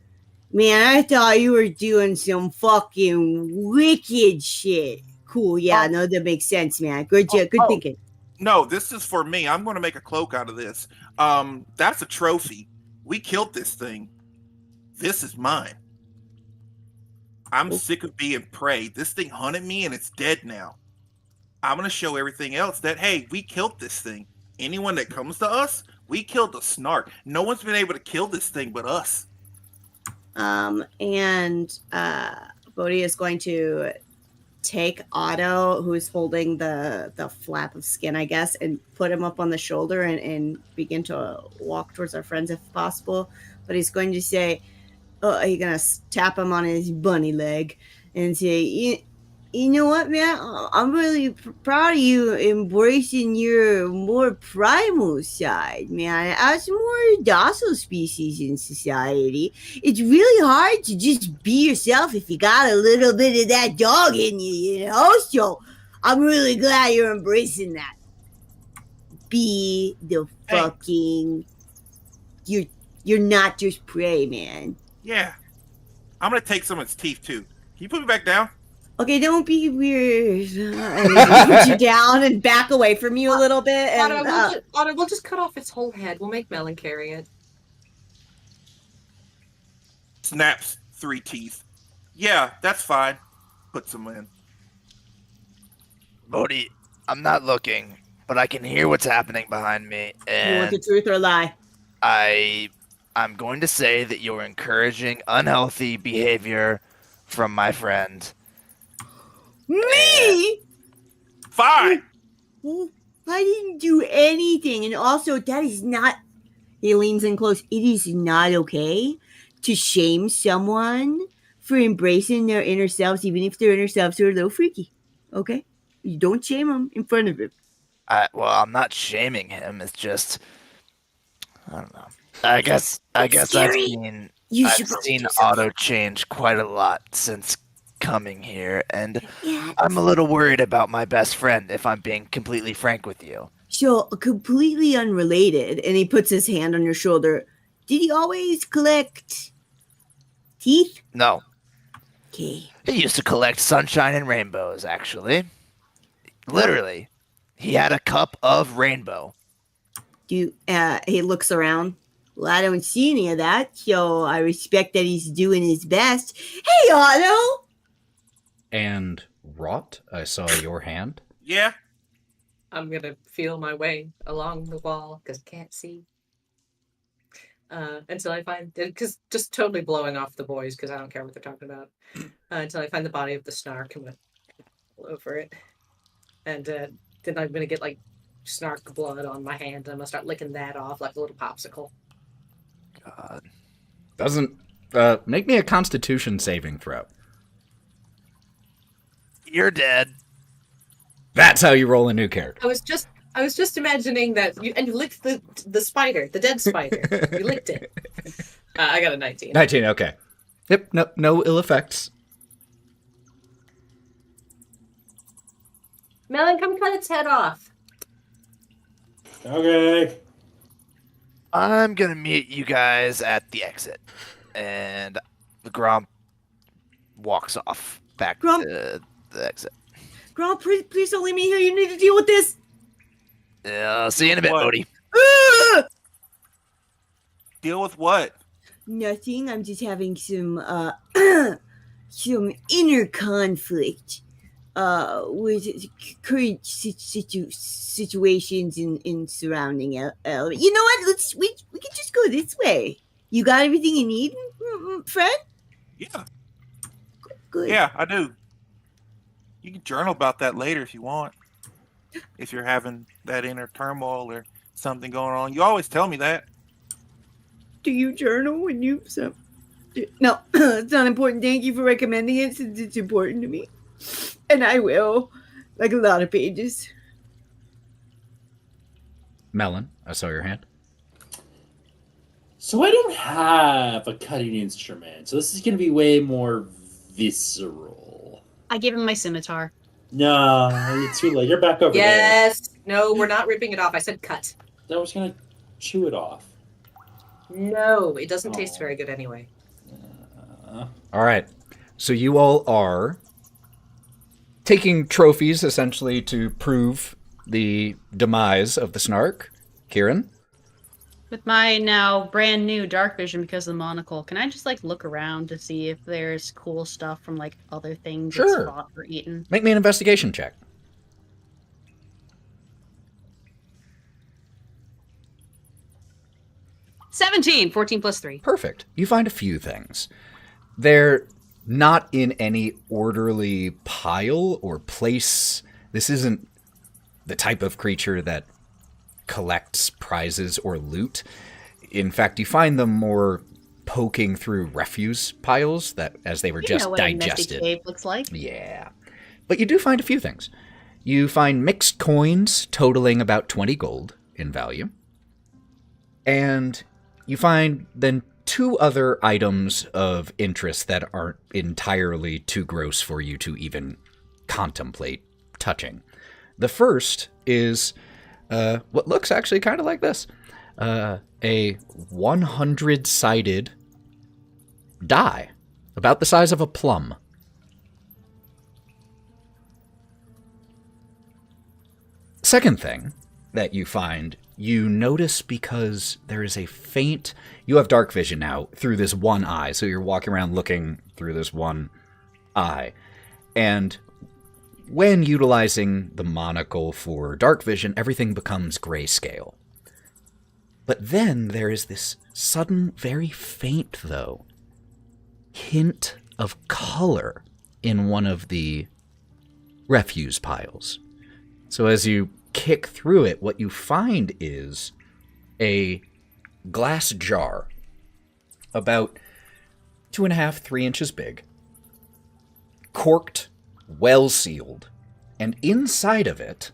Speaker 7: Man, I thought you were doing some fucking wicked shit. Cool, yeah, no, that makes sense, man. Good job, good thinking.
Speaker 6: No, this is for me. I'm going to make a cloak out of this. That's a trophy. We killed this thing. This is mine. I'm sick of being prey. This thing hunted me and it's dead now. I'm going to show everything else that, hey, we killed this thing. Anyone that comes to us, we killed the snark. No one's been able to kill this thing but us.
Speaker 7: And Bodie is going to take Otto, who's holding the flap of skin, I guess, and put him up on the shoulder and begin to walk towards our friends if possible. But he's going to say, he's going to tap him on his bunny leg and say, you know what, man? I'm really proud of you embracing your more primal side, man. As more docile species in society, it's really hard to just be yourself if you got a little bit of that dog in you, you know? So I'm really glad you're embracing that. Be the fucking... You're not just prey, man.
Speaker 6: Yeah. I'm going to take some of its teeth, too. Can you put me back down?
Speaker 7: Okay, don't be weird. Put you down and back away from you a little bit. And,
Speaker 1: Otto, we'll just cut off its whole head. We'll make Melon carry it.
Speaker 6: Snaps 3 teeth. Yeah, that's fine. Put some in.
Speaker 4: Bodie, I'm not looking, but I can hear what's happening behind me. And
Speaker 7: you want the truth or a lie?
Speaker 4: I'm going to say that you're encouraging unhealthy behavior from my friend.
Speaker 7: Me?
Speaker 6: Fine.
Speaker 7: I didn't do anything. And also, that is not... He leans in close. It is not okay to shame someone for embracing their inner selves, even if their inner selves are a little freaky. Okay? You don't shame them in front of him.
Speaker 4: Well, I'm not shaming him. It's just... I don't know. I guess I've seen Otto change quite a lot since coming here, and I'm a little worried about my best friend, if I'm being completely frank with you.
Speaker 7: So, completely unrelated, and he puts his hand on your shoulder. Did he always collect teeth?
Speaker 4: No.
Speaker 7: Okay.
Speaker 4: He used to collect sunshine and rainbows, actually. Literally. He had a cup of rainbow.
Speaker 7: He looks around. Well, I don't see any of that, so I respect that he's doing his best. Hey, Otto!
Speaker 2: And Wraught, I saw your hand.
Speaker 6: Yeah.
Speaker 1: I'm gonna feel my way along the wall because I can't see. Until I find, because just totally blowing off the boys because I don't care what they're talking about. Until I find the body of the snark, I'm gonna pull over it, and then I'm gonna get like snark blood on my hand, and I'm gonna start licking that off like a little popsicle.
Speaker 4: God.
Speaker 2: Doesn't make me a Constitution saving throw.
Speaker 4: You're dead.
Speaker 2: That's how you roll a new character.
Speaker 1: I was just imagining that you licked the spider, the dead spider. You licked it. I got a 19.
Speaker 2: 19, okay. Yep, no ill effects.
Speaker 1: Melon, come cut its head off.
Speaker 5: Okay.
Speaker 4: I'm gonna meet you guys at the exit, and the Gromp walks off back to the exit.
Speaker 7: Gromp, please don't leave me here. You need to deal with this.
Speaker 4: I'll see you in a bit,
Speaker 6: What?
Speaker 4: Bodie.
Speaker 6: Deal with what?
Speaker 7: Nothing. I'm just having some some inner conflict with current situations in surrounding element. You know what? We can just go this way. You got everything you need, friend?
Speaker 6: Yeah.
Speaker 7: Good.
Speaker 6: Yeah, I do. You can journal about that later if you want. If you're having that inner turmoil or something going on. You always tell me that.
Speaker 7: Do you journal when you... No, it's not important. Thank you for recommending it since it's important to me. And I will. Like a lot of pages.
Speaker 2: Melon, I saw your hand.
Speaker 5: So I don't have a cutting instrument, so this is going to be way more visceral.
Speaker 3: I gave him my scimitar.
Speaker 5: No, it's too late. You're back over there.
Speaker 1: Yes. No, we're not ripping it off. I said cut.
Speaker 5: I was going to chew it off.
Speaker 1: No, it doesn't taste very good anyway.
Speaker 2: All right. So you all are taking trophies, essentially, to prove the demise of the Snark. Kieren?
Speaker 3: With my now brand new dark vision because of the monocle, can I just like look around to see if there's cool stuff from like other things
Speaker 2: Sure.
Speaker 3: it's fought or eaten?
Speaker 2: Make me an investigation check.
Speaker 3: 17, 14 plus 3.
Speaker 2: Perfect. You find a few things. There not in any orderly pile or place. This isn't the type of creature that collects prizes or loot. In fact, you find them more poking through refuse piles that as they were just
Speaker 3: know what
Speaker 2: digested.
Speaker 3: A messy cave looks like.
Speaker 2: Yeah. But you do find a few things. You find mixed coins totaling about 20 gold in value. And you find then 2 other items of interest that aren't entirely too gross for you to even contemplate touching. The first is what looks actually kind of like this. A 100-sided die, about the size of a plum. Second thing that you find, you notice because there is a faint... You have dark vision now through this one eye, so you're walking around looking through this one eye. And when utilizing the monocle for dark vision, everything becomes grayscale. But then there is this sudden, very faint, though, hint of color in one of the refuse piles. So as you kick through it, what you find is a glass jar about 2.5, 3 inches big, corked, well sealed, and inside of it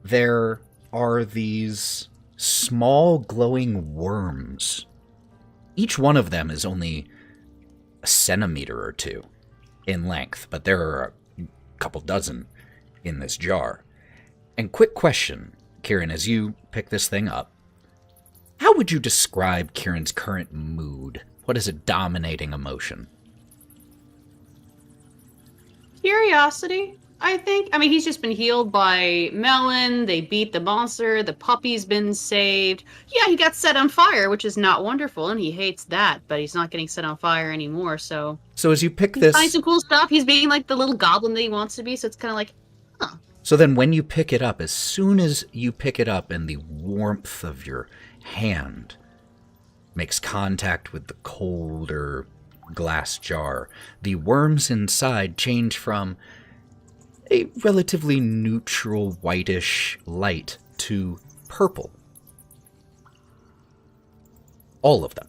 Speaker 2: there are these small glowing worms. Each one of them is only a centimeter or 2 in length, but there are a couple dozen in this jar. And quick question, Kieren, as you pick this thing up, how would you describe Kieran's current mood? What is a dominating emotion?
Speaker 3: Curiosity, I think. I mean, he's just been healed by Melon. They beat the monster. The puppy's been saved. Yeah, he got set on fire, which is not wonderful, and he hates that, but he's not getting set on fire anymore, so...
Speaker 2: So as you pick this...
Speaker 3: Find some cool stuff. He's being like the little goblin that he wants to be, so it's kind of like, huh.
Speaker 2: So then when you pick it up, as soon as you pick it up and the warmth of your hand makes contact with the colder glass jar, the worms inside change from a relatively neutral whitish light to purple. All of them.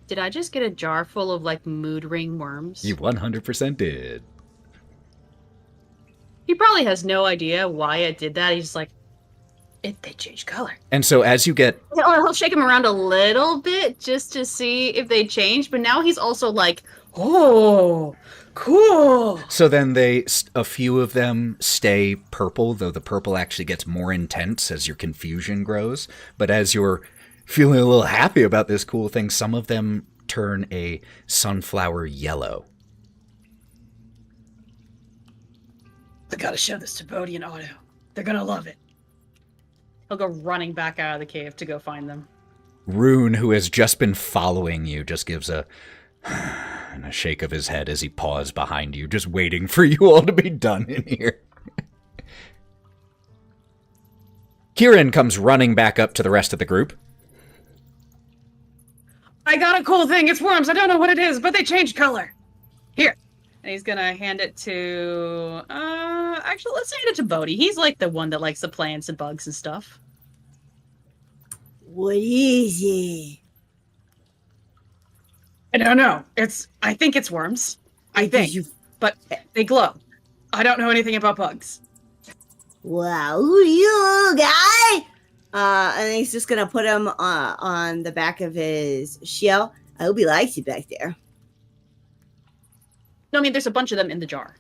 Speaker 3: Did I just get a jar full of, like, mood ring worms?
Speaker 2: You 100% did.
Speaker 3: He probably has no idea why it did that. He's just like, they change color.
Speaker 2: And so as you get...
Speaker 3: He'll shake him around a little bit just to see if they change, but now he's also like, oh, cool.
Speaker 2: So then a few of them stay purple, though the purple actually gets more intense as your confusion grows. But as you're feeling a little happy about this cool thing, some of them turn a sunflower yellow.
Speaker 3: I gotta show this to Bodie and Otto. They're gonna love it. He'll go running back out of the cave to go find them.
Speaker 2: Rune, who has just been following you, just gives a and a shake of his head as he paws behind you, just waiting for you all to be done in here. Kieren comes running back up to the rest of the group.
Speaker 3: I got a cool thing. It's worms. I don't know what it is, but they change color. Here. And he's gonna hand it to... actually, let's hand it to Bodie. He's like the one that likes the plants and bugs and stuff.
Speaker 7: What is it?
Speaker 3: I don't know. I think it's worms. I think. But they glow. I don't know anything about bugs.
Speaker 7: Wow, who you, guy? And he's just gonna put him on the back of his shell. I hope he likes you back there.
Speaker 3: No, I mean, there's a bunch of them in the jar.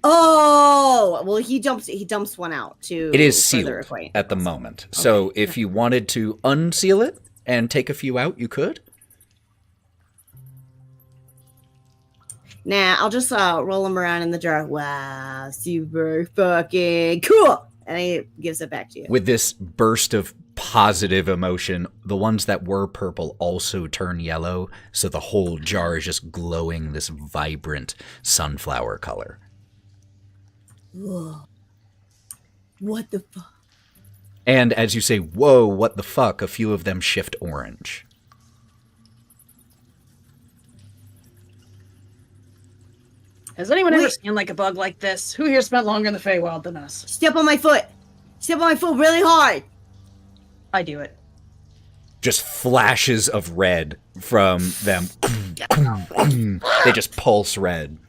Speaker 7: Oh, well, he dumps one out to...
Speaker 2: It is sealed at the moment. Okay. So if you wanted to unseal it and take a few out, you could.
Speaker 7: Nah, I'll just roll them around in the jar. Wow, super fucking cool. And he gives it back to you.
Speaker 2: With this burst of positive emotion, the ones that were purple also turn yellow, so the whole jar is just glowing this vibrant sunflower color.
Speaker 7: Whoa. What the fuck?
Speaker 2: And as you say, whoa, what the fuck, a few of them shift orange.
Speaker 3: Has anyone ever
Speaker 7: Wait.
Speaker 3: seen like a bug like this? Who here spent longer in the Feywild than us?
Speaker 7: Step on my foot. Step on my foot really hard.
Speaker 3: I do it.
Speaker 2: Just flashes of red from them. They just pulse red.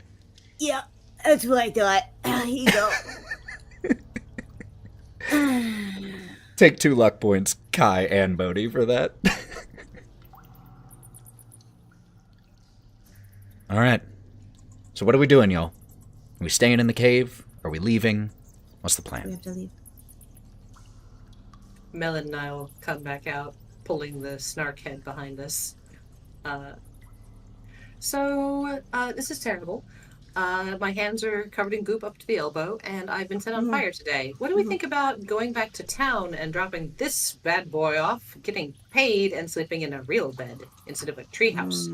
Speaker 7: Yeah, that's what I thought. Here you go.
Speaker 2: Take 2 luck points, Kai and Bodie, for that. All right. So what are we doing, y'all? Are we staying in the cave? Are we leaving? What's the
Speaker 7: We
Speaker 2: plan?
Speaker 7: have to leave.
Speaker 1: Melon and I will come back out, pulling the snark head behind us. This is terrible. My hands are covered in goop up to the elbow, and I've been set on fire today. What do we think about going back to town and dropping this bad boy off, getting paid, and sleeping in a real bed instead of a treehouse?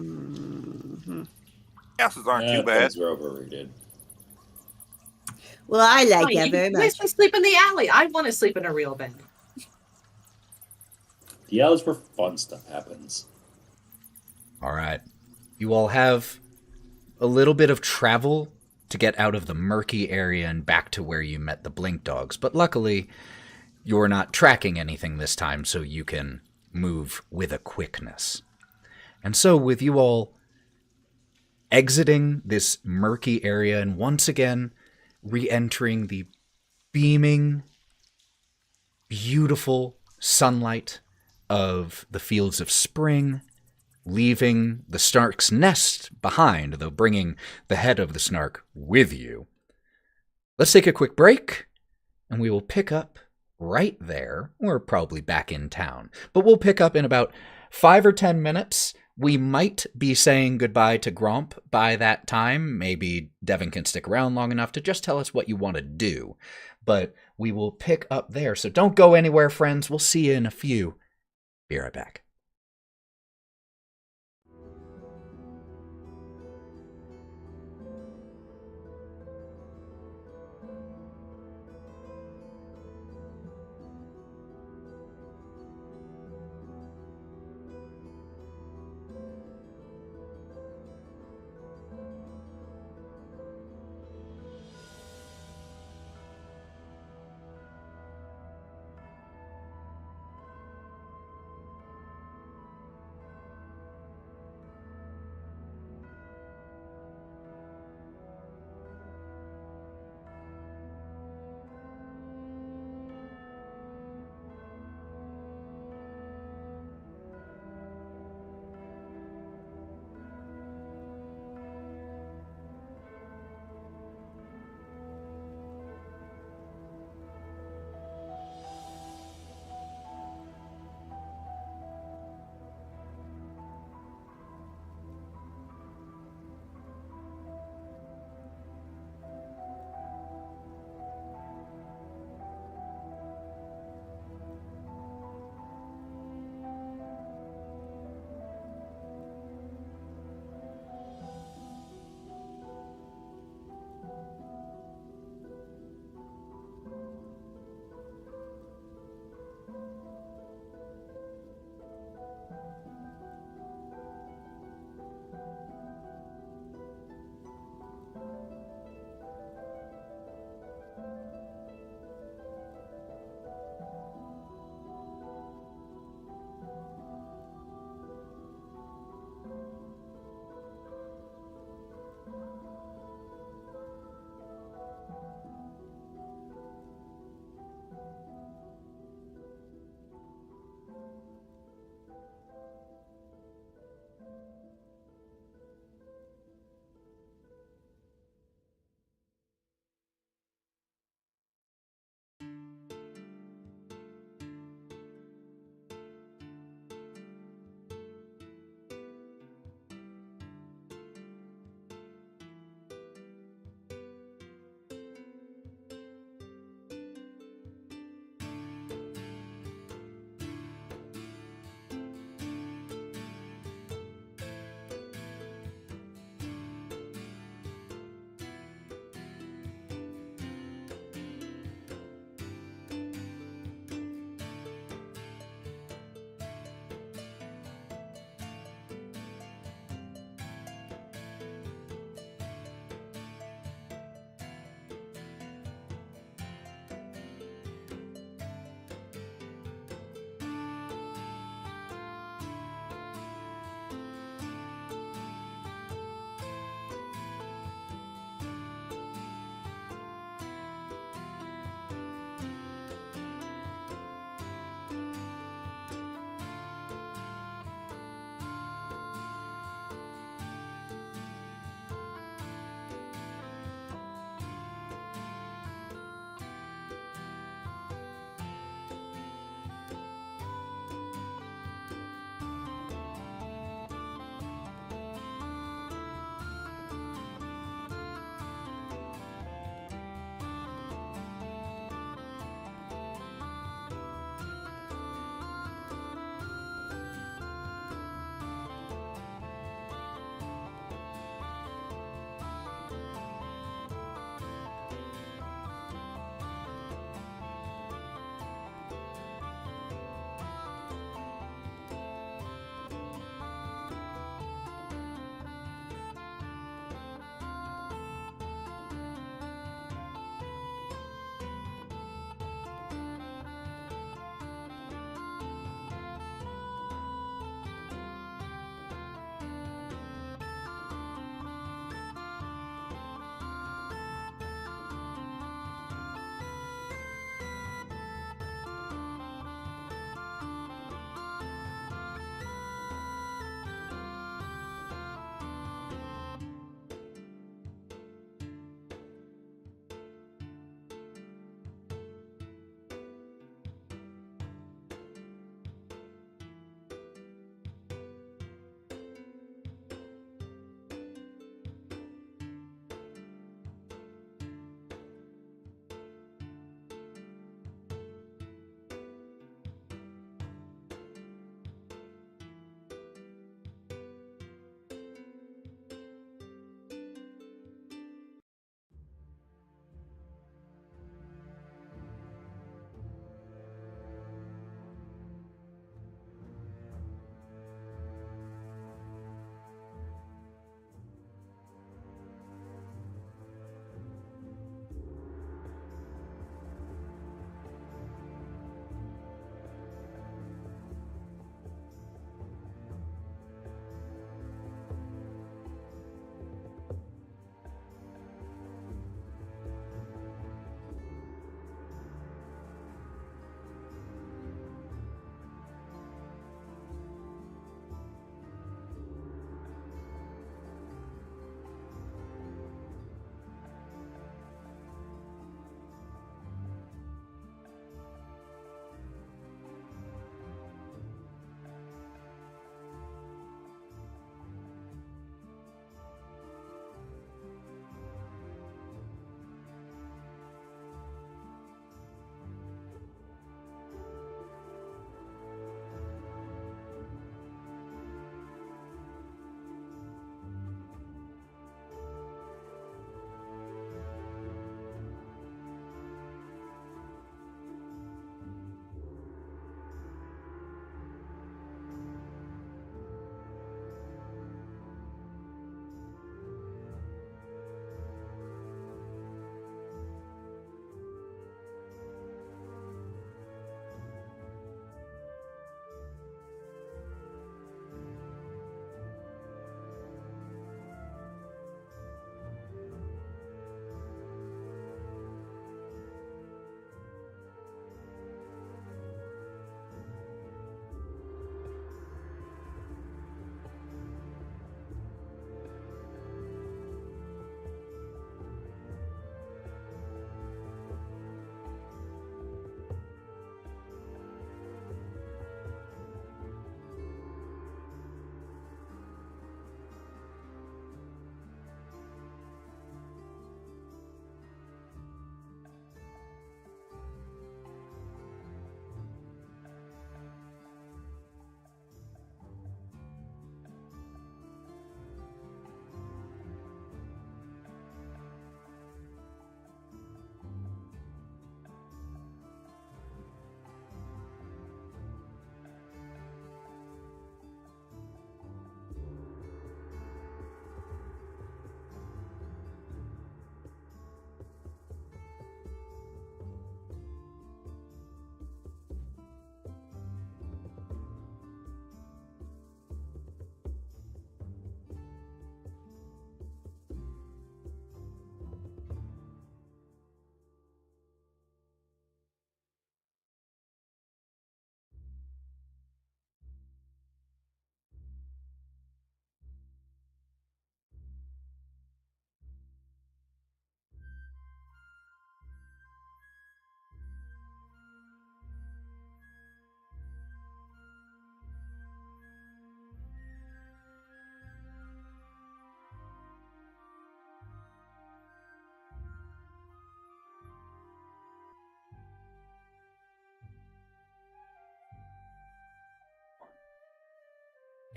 Speaker 6: Houses aren't too bad.
Speaker 5: Things are overrated.
Speaker 7: Well, I like
Speaker 1: You
Speaker 7: that very
Speaker 1: guys
Speaker 7: much.
Speaker 1: can sleep in the alley. I want to sleep in a real bed.
Speaker 5: The alleys where fun stuff happens.
Speaker 2: All right. You all have a little bit of travel to get out of the murky area and back to where you met the blink dogs, but luckily you're not tracking anything this time, so you can move with a quickness. And so with you all exiting this murky area and once again re-entering the beaming, beautiful sunlight of the fields of spring, leaving the snark's nest behind, though bringing the head of the snark with you. Let's take a quick break, and we will pick up right there. We're probably back in town, but we'll pick up in about 5 or 10 minutes. We might be saying goodbye to Gromp by that time. Maybe Devon can stick around long enough to just tell us what you want to do. But we will pick up there, so don't go anywhere, friends. We'll see you in a few. Be right back.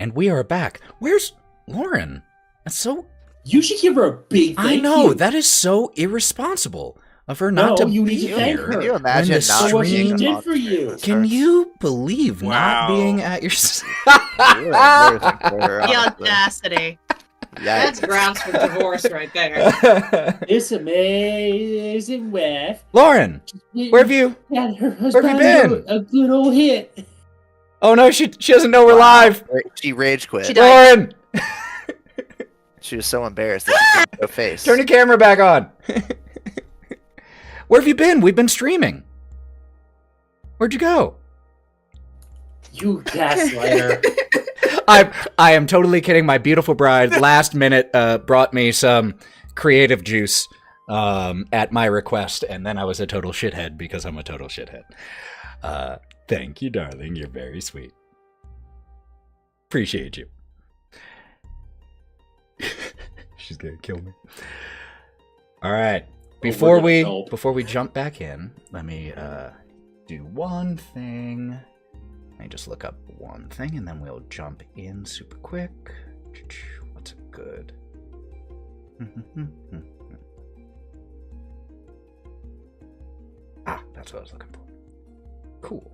Speaker 2: And we are back. Where's Lauren? That's so...
Speaker 5: You should give her a big thank
Speaker 2: I know,
Speaker 5: you.
Speaker 2: that is so irresponsible of her not to
Speaker 5: you
Speaker 2: be
Speaker 5: need to thank
Speaker 2: here.
Speaker 5: her.
Speaker 4: Can you imagine
Speaker 2: When the
Speaker 4: not
Speaker 5: what she
Speaker 4: being
Speaker 5: did
Speaker 4: on
Speaker 5: for you.
Speaker 4: this
Speaker 2: Can
Speaker 4: earth?
Speaker 2: you believe
Speaker 6: Wow.
Speaker 2: not being at your...
Speaker 4: Really thankful for her,
Speaker 3: The
Speaker 4: honestly.
Speaker 3: audacity.
Speaker 1: That's
Speaker 4: Yikes.
Speaker 1: grounds for divorce right there.
Speaker 5: This amazing wife.
Speaker 2: Lauren, where have you...
Speaker 5: Had her
Speaker 2: Where have you
Speaker 5: husband
Speaker 2: been?
Speaker 5: a good old hit.
Speaker 2: Oh no, she doesn't know we're live.
Speaker 4: She rage quit.
Speaker 3: She died.
Speaker 2: Lauren,
Speaker 4: She was so embarrassed that she couldn't show face.
Speaker 2: turn your camera back on. Where have you been? We've been streaming. Where'd you go?
Speaker 5: You gaslighter.
Speaker 2: I am totally kidding. My beautiful bride last minute brought me some creative juice at my request, and then I was a total shithead because I'm a total shithead. Thank you, darling. You're very sweet. Appreciate you. She's gonna kill me. All right. Before we jump back in, let me do one thing. Let me just look up one thing, and then we'll jump in super quick. What's good? That's what I was looking for. Cool.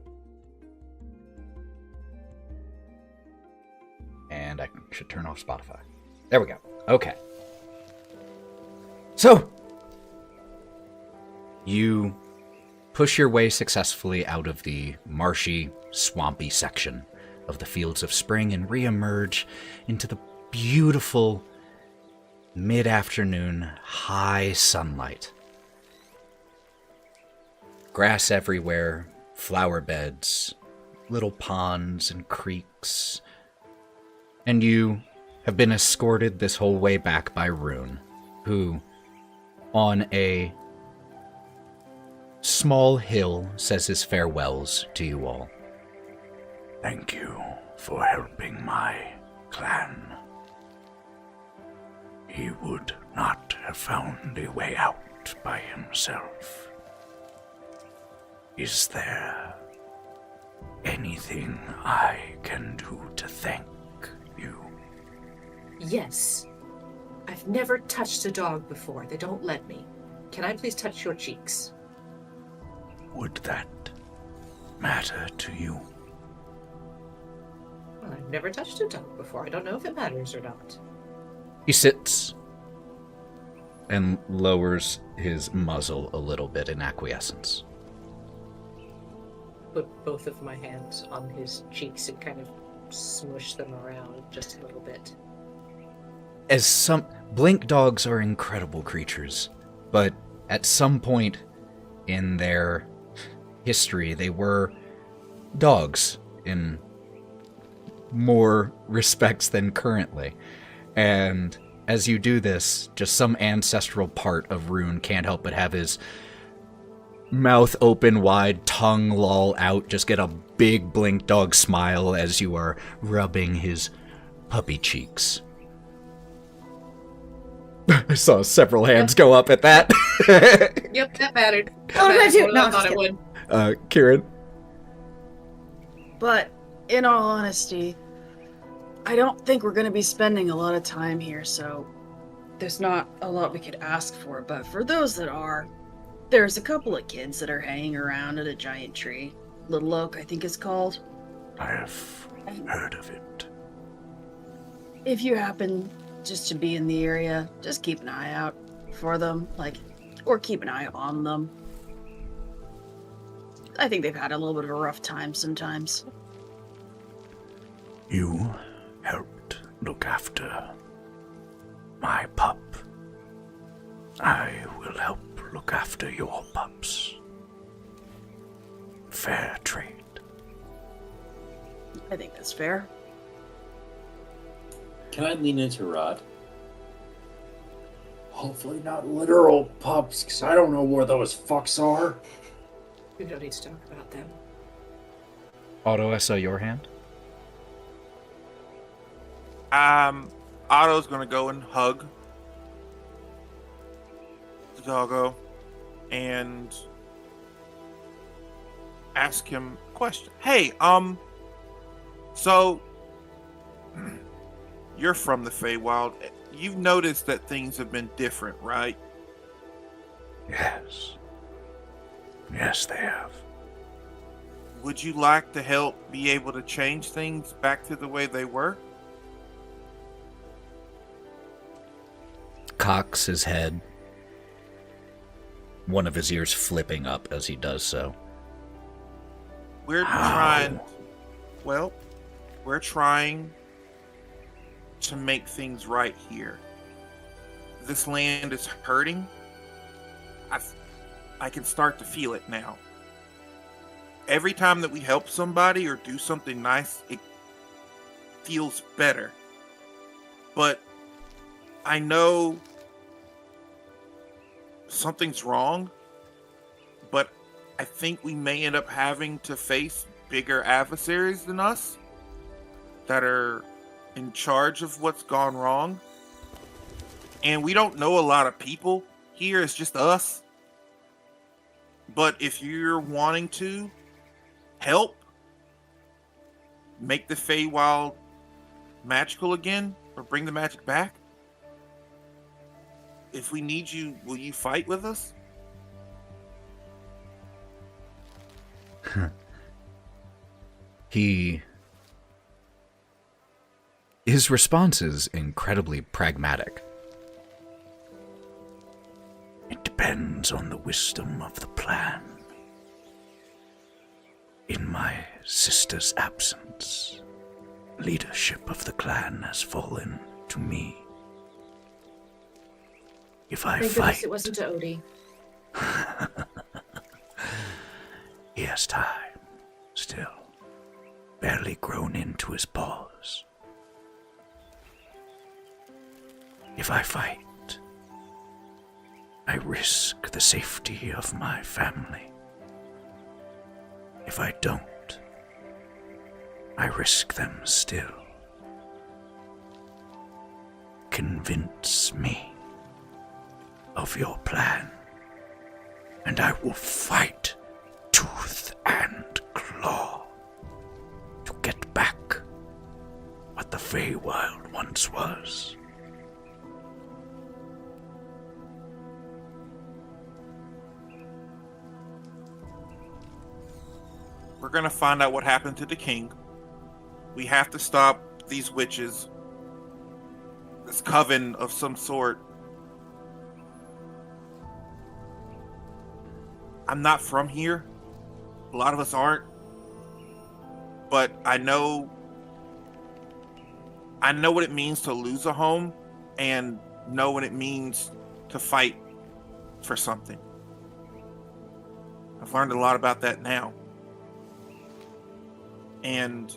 Speaker 2: And I should turn off Spotify. There we go. Okay. So, you push your way successfully out of the marshy, swampy section of the Fields of Spring and re-emerge into the beautiful mid-afternoon high sunlight. Grass everywhere, flower beds, little ponds and creeks. And you have been escorted this whole way back by Rune, who, on a small hill, says his farewells to you all.
Speaker 8: Thank you for helping my clan. He would not have found a way out by himself. Is there anything I can do to thank you?
Speaker 1: Yes. I've never touched a dog before. They don't let me. Can I please touch your cheeks?
Speaker 8: Would that matter to you?
Speaker 1: Well, I've never touched a dog before. I don't know if it matters or not.
Speaker 2: He sits and lowers his muzzle a little bit in acquiescence.
Speaker 1: Put both of my hands on his cheeks and kind of smush them around just a little bit.
Speaker 2: As some blink dogs are incredible creatures, but at some point in their history, they were dogs in more respects than currently. And as you do this, just some ancestral part of Rune can't help but have his mouth open wide, tongue loll out, just get a big blink dog smile as you are rubbing his puppy cheeks. I saw several hands go up at that.
Speaker 1: Yep, that mattered.
Speaker 7: Oh,
Speaker 1: That
Speaker 7: I do.
Speaker 1: mattered more than
Speaker 7: No,
Speaker 1: I
Speaker 7: I'm
Speaker 1: thought
Speaker 7: just
Speaker 1: it would.
Speaker 2: Kieren?
Speaker 3: But in all honesty, I don't think we're going to be spending a lot of time here, so there's not a lot we could ask for. But for those that are, there's a couple of kids that are hanging around at a giant tree. Little Oak, I think it's called.
Speaker 8: I have heard of it.
Speaker 3: If you happen just to be in the area, just keep an eye out for them, or keep an eye on them. I think they've had a little bit of a rough time sometimes.
Speaker 8: You helped look after my pup. I will help look after your pups. Fair trade.
Speaker 3: I think that's fair.
Speaker 5: Can I lean into Rod? Hopefully not literal pups, because I don't know where those fucks are.
Speaker 1: We don't need to talk about them.
Speaker 2: Otto, I saw your hand.
Speaker 6: Otto's gonna go and hug the doggo and ask him a question. Hey, so You're from the Feywild. You've noticed that things have been different, right?
Speaker 8: Yes. Yes, they have.
Speaker 6: Would you like to help be able to change things back to the way they were?
Speaker 2: Cocks his head, one of his ears flipping up as he does so.
Speaker 6: We're trying to make things right here. This land is hurting. I can start to feel it now. Every time that we help somebody or do something nice, it feels better. But I know something's wrong, but I think we may end up having to face bigger adversaries than us that are in charge of what's gone wrong. And we don't know a lot of people here, it's just us. But if you're wanting to help make the Feywild magical again, or bring the magic back, if we need you, will you fight with us?
Speaker 2: His response is incredibly pragmatic.
Speaker 8: It depends on the wisdom of the plan. In my sister's absence, leadership of the clan has fallen to me. If I
Speaker 1: Thank
Speaker 8: fight,
Speaker 1: goodness it wasn't to Odie.
Speaker 8: he has time, still, barely grown into his paws. If I fight, I risk the safety of my family. If I don't, I risk them still. Convince me of your plan, and I will fight tooth and claw to get back what the Feywild once was.
Speaker 6: We're gonna find out what happened to the king. We have to stop these witches. This coven of some sort. I'm not from here. A lot of us aren't. But I know what it means to lose a home and know what it means to fight for something. I've learned a lot about that now. And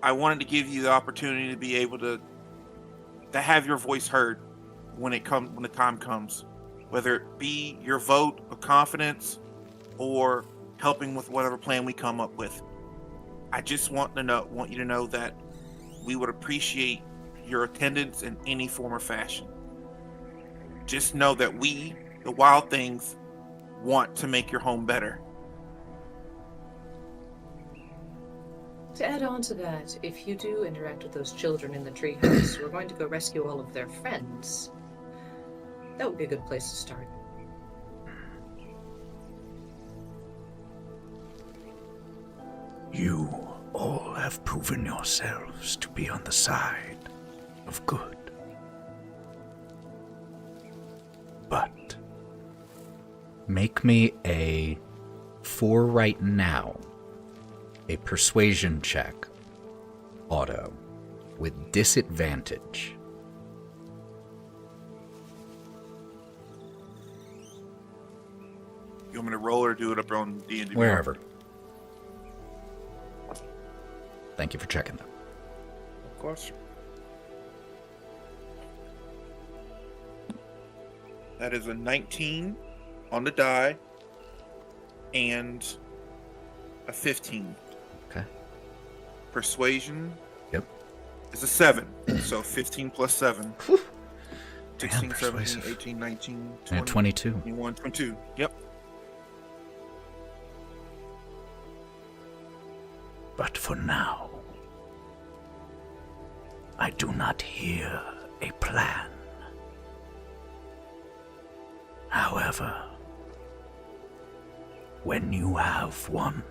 Speaker 6: I wanted to give you the opportunity to be able to have your voice heard when the time comes, whether it be your vote of confidence or helping with whatever plan we come up with. I just want you to know that we would appreciate your attendance in any form or fashion. Just know that we, the Wild Things, want to make your home better.
Speaker 1: To add on to that, if you do interact with those children in the treehouse, we're going to go rescue all of their friends. That would be a good place to start.
Speaker 8: You all have proven yourselves to be on the side of good. But
Speaker 2: Make me for right now, a persuasion check, Otto, with disadvantage.
Speaker 6: You want me to roll or do it up on D&D?
Speaker 2: Wherever. Thank you for checking that.
Speaker 6: Of course. That is a 19 on the die and a 15.
Speaker 2: Okay.
Speaker 6: Persuasion.
Speaker 2: Yep.
Speaker 6: Is a 7. So 15 plus 7. 16,
Speaker 2: Damn,
Speaker 6: 17,
Speaker 2: persuasive.
Speaker 6: 18, 19, 20,
Speaker 2: And 22.
Speaker 6: 21, 22. Yep.
Speaker 8: But for now, I do not hear a plan. However, when you have one,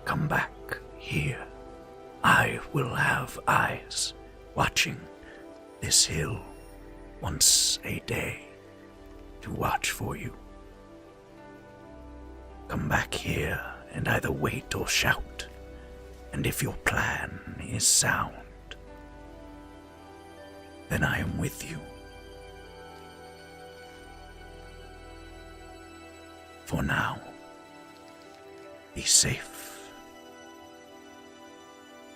Speaker 8: come back here. I will have eyes watching this hill once a day to watch for you. Come back here and either wait or shout, and if your plan is sound, then I am with you. For now, be safe.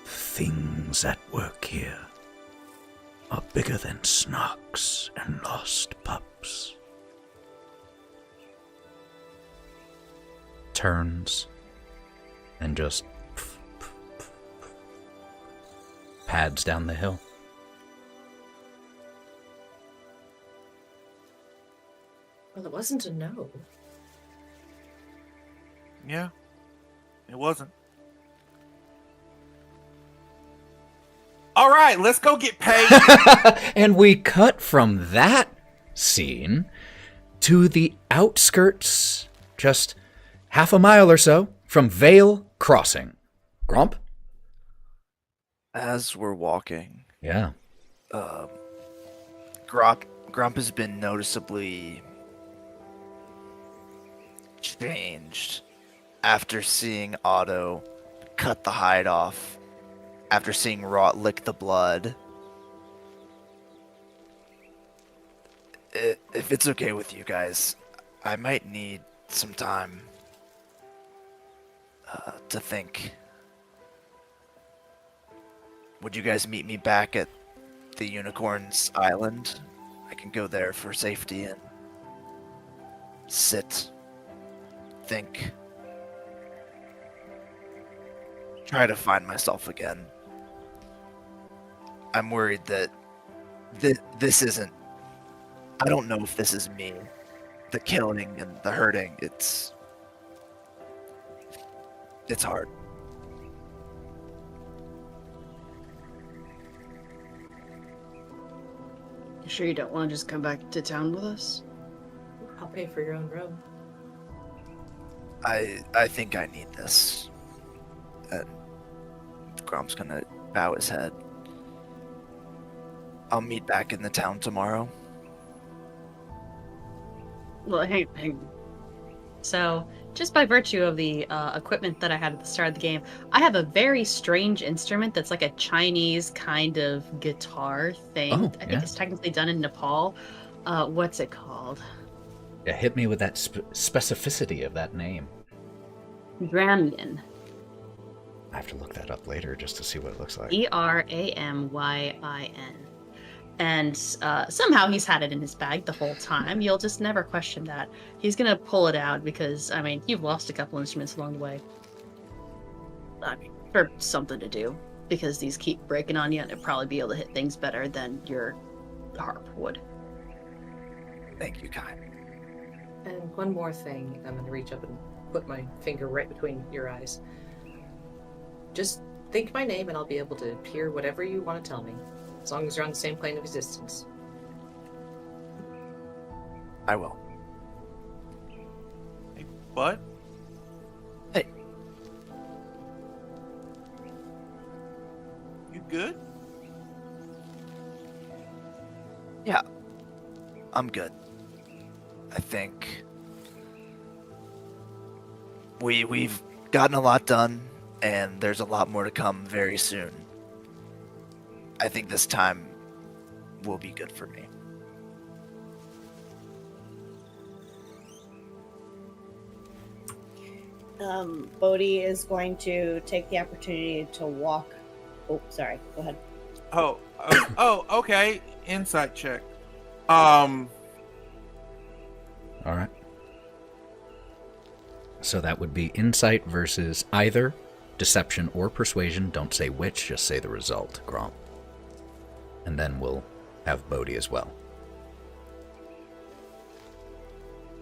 Speaker 8: The things at work here are bigger than snarks and lost pups.
Speaker 2: Turns and just pads down the hill.
Speaker 1: Well, it wasn't a no.
Speaker 6: Yeah, it wasn't. All right, let's go get paid.
Speaker 2: And we cut from that scene to the outskirts, just half a mile or so from Vale Crossing. Gromp?
Speaker 4: As we're walking,
Speaker 2: Yeah.
Speaker 4: Gromp has been noticeably changed after seeing Otto cut the hide off, after seeing Wraught lick the blood. If it's okay with you guys, I might need some time to think. Would you guys meet me back at the Unicorn's Island? I can go there for safety and sit, think, try to find myself again. I'm worried that this isn't... I don't know if this is me. The killing and the hurting, it's hard.
Speaker 3: You sure you don't want to just come back to town with us?
Speaker 1: I'll pay for your own room.
Speaker 4: I think I need this. And Gromp's gonna bow his head. I'll meet back in the town tomorrow.
Speaker 3: Well, hang. So, just by virtue of the equipment that I had at the start of the game, I have a very strange instrument that's like a Chinese kind of guitar thing.
Speaker 2: Oh,
Speaker 3: I think
Speaker 2: yeah.
Speaker 3: it's technically done in Nepal. What's it called?
Speaker 2: Yeah, hit me with that specificity of that name.
Speaker 3: Gramyin.
Speaker 2: I have to look that up later just to see what it looks like.
Speaker 3: Gramyin. And somehow he's had it in his bag the whole time. You'll just never question that. He's gonna pull it out because, I mean, you've lost a couple instruments along the way. I mean, for something to do. Because these keep breaking on you, and it'll probably be able to hit things better than your harp would.
Speaker 4: Thank you, Kai.
Speaker 1: And one more thing, I'm going to reach up and put my finger right between your eyes. Just think my name and I'll be able to hear whatever you want to tell me. As long as you're on the same plane of existence.
Speaker 4: I will.
Speaker 6: Hey, bud.
Speaker 4: Hey.
Speaker 6: You good?
Speaker 4: Yeah. I'm good. I think we've gotten a lot done, and there's a lot more to come very soon. I think this time will be good for me.
Speaker 7: Bodie is going to take the opportunity to walk. Oh, sorry. Go ahead.
Speaker 6: Oh, okay. Insight check.
Speaker 2: All right. So that would be insight versus either deception or persuasion. Don't say which, just say the result, Gromp. And then we'll have Bodie as well.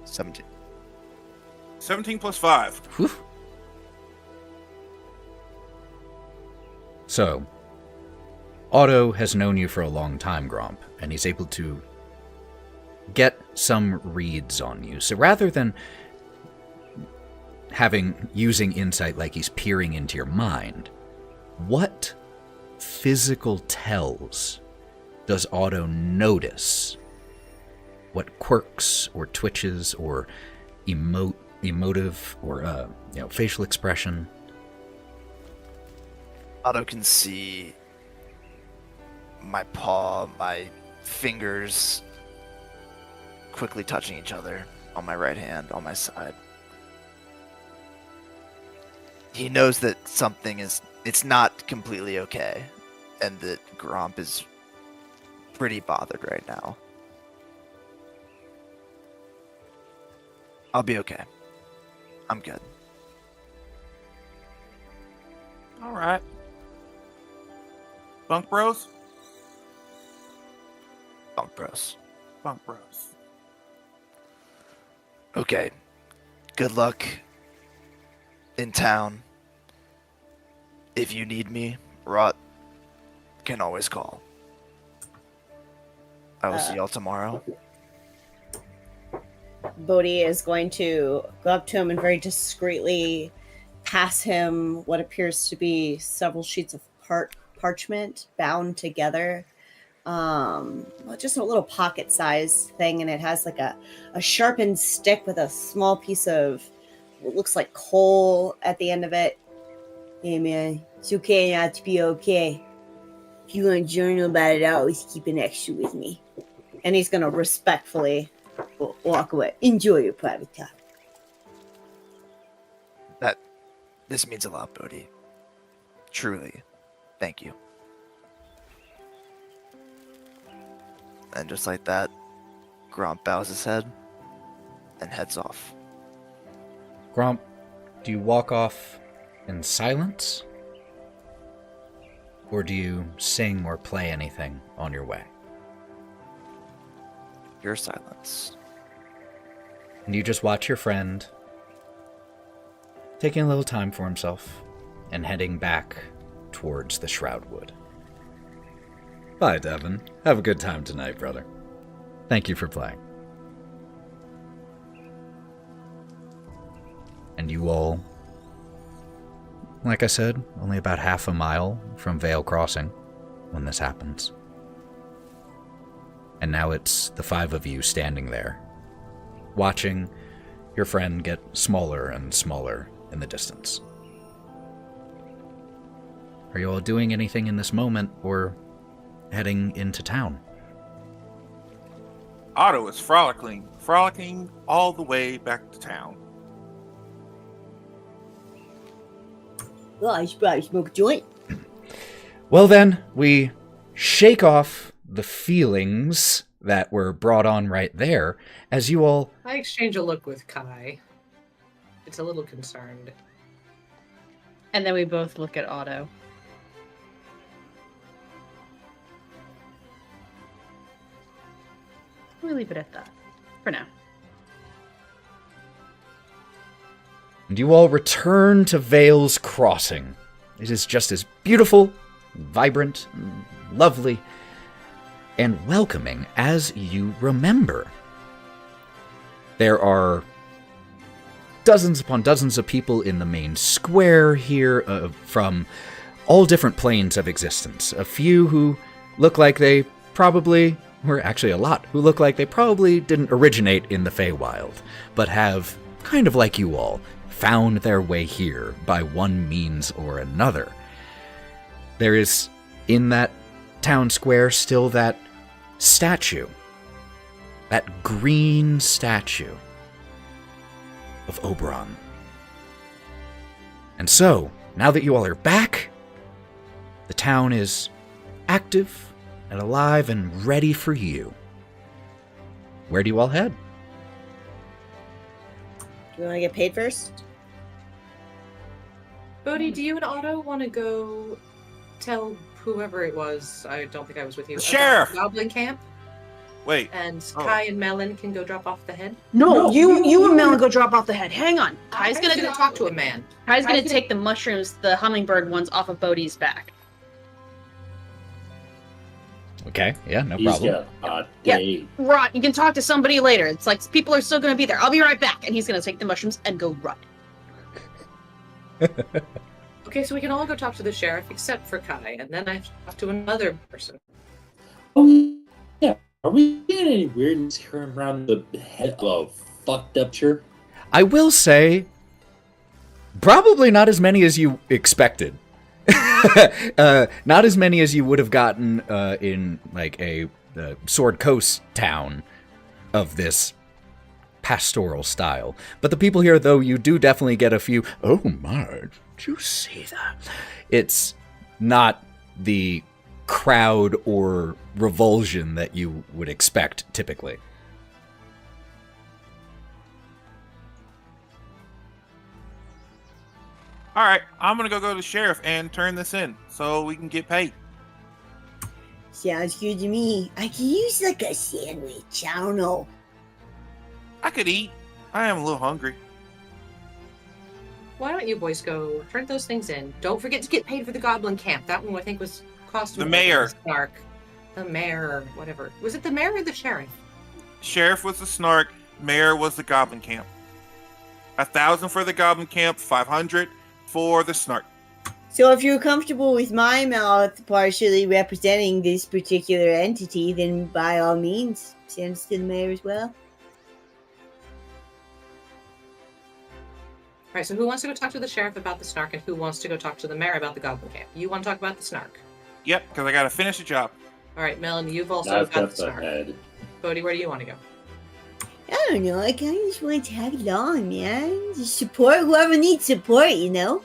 Speaker 4: 17.
Speaker 6: 17 plus 5.
Speaker 2: Whew. So, Otto has known you for a long time, Gromp, and he's able to get some reads on you. So rather than using insight like he's peering into your mind, what physical tells does Otto notice? What quirks or twitches or emotive or facial expression?
Speaker 4: Otto can see my paw, my fingers quickly touching each other on my right hand, on my side. He knows that it's not completely okay, and that Gromp is pretty bothered right now. I'll be okay. I'm good.
Speaker 6: All right. Bunk bros?
Speaker 4: Bunk bros.
Speaker 6: Bunk bros.
Speaker 4: Okay. Good luck in town. If you need me, Wraught can always call. I will see y'all tomorrow.
Speaker 7: Bodie is going to go up to him and very discreetly pass him what appears to be several sheets of parchment bound together. Just a little pocket-sized thing, and it has like a sharpened stick with a small piece of what looks like coal at the end of it. Hey man, it's okay not to be okay. If you want to journal about it, I always keep an extra with me. And he's going to respectfully walk away. Enjoy your private time.
Speaker 4: This means a lot, Bodie. Truly. Thank you. And just like that, Gromp bows his head and heads off.
Speaker 2: Gromp, do you walk off in silence? Or do you sing or play anything on your way?
Speaker 4: Your silence.
Speaker 2: And you just watch your friend taking a little time for himself and heading back towards the Shroudwood. Bye, Devon. Have a good time tonight, brother. Thank you for playing. And you all, like I said, only about half a mile from Vale Crossing when this happens. And now it's the five of you standing there, watching your friend get smaller and smaller in the distance. Are you all doing anything in this moment or heading into town?
Speaker 6: Otto is frolicking all the way back to town.
Speaker 7: Well, I should probably smoke a joint.
Speaker 2: Well then, we shake off the feelings that were brought on right there as you all...
Speaker 1: I exchange a look with Kai. It's a little concerned.
Speaker 3: And then we both look at Otto. We'll leave it at that for now.
Speaker 2: And you all return to Vale's Crossing. It is just as beautiful, vibrant, lovely, and welcoming as you remember. There are dozens upon dozens of people in the main square here from all different planes of existence. A few who look like they probably, or actually a lot, who look like they probably didn't originate in the Feywild, but have, kind of like you all, found their way here by one means or another. There is, in that town square, still that statue. That green statue of Oberon. And so, now that you all are back, the town is active and alive and ready for you. Where do you all head?
Speaker 7: Do you want to get paid first?
Speaker 1: Bodie, do you and Otto want to go tell whoever it was, I don't think I was with you,
Speaker 6: The sheriff!
Speaker 1: about Goblin Camp?
Speaker 6: Wait.
Speaker 1: And Kai and Melon can go drop off the head?
Speaker 3: No, you and Melon go drop off the head. Hang on.
Speaker 1: Kai's gonna talk to a man.
Speaker 3: Kai's gonna take the mushrooms, the hummingbird ones, off of Bodie's back.
Speaker 2: Okay, yeah, no
Speaker 5: He's
Speaker 2: problem.
Speaker 5: got a
Speaker 3: Yeah.
Speaker 5: day.
Speaker 3: Wraught, you can talk to somebody later. It's like people are still going to be there. I'll be right back. And he's going to take the mushrooms and go run.
Speaker 1: Okay, so we can all go talk to the sheriff except for Kai, and then I have to talk to another person.
Speaker 5: Oh, yeah. Are we getting any weirdness here around the head of fucked up chair?
Speaker 2: I will say, probably not as many as you expected. Not as many as you would have gotten in like a Sword Coast town of this pastoral style. But the people here, though, you do definitely get a few, oh my, did you see that? It's not the crowd or revulsion that you would expect typically.
Speaker 6: All right, I'm gonna go to the sheriff and turn this in so we can get paid.
Speaker 7: Sounds good to me. I could use like a sandwich. I don't know.
Speaker 6: I could eat. I am a little hungry.
Speaker 1: Why don't you boys go turn those things in? Don't forget to get paid for the goblin camp. That one I think was cost.
Speaker 6: The mayor.
Speaker 1: Snark. The mayor, or whatever. Was it the mayor or the sheriff?
Speaker 6: Sheriff was the snark. Mayor was the goblin camp. 1,000 for the goblin camp. 500 for the snark.
Speaker 7: So if you're comfortable with my mouth partially representing this particular entity, then by all means, send us to the mayor as well.
Speaker 1: All right, so who wants to go talk to the sheriff about the snark, and who wants to go talk to the mayor about the goblin camp? You want to talk about the snark.
Speaker 6: Yep, because I gotta finish the job.
Speaker 1: All right, Melon, you've also
Speaker 5: I've
Speaker 1: got
Speaker 5: got
Speaker 1: the
Speaker 5: the
Speaker 1: snark.
Speaker 5: head.
Speaker 1: Bodie, where do you want to go?
Speaker 7: I don't know. I kind of just want to tag along, man. Just support whoever needs support, you know?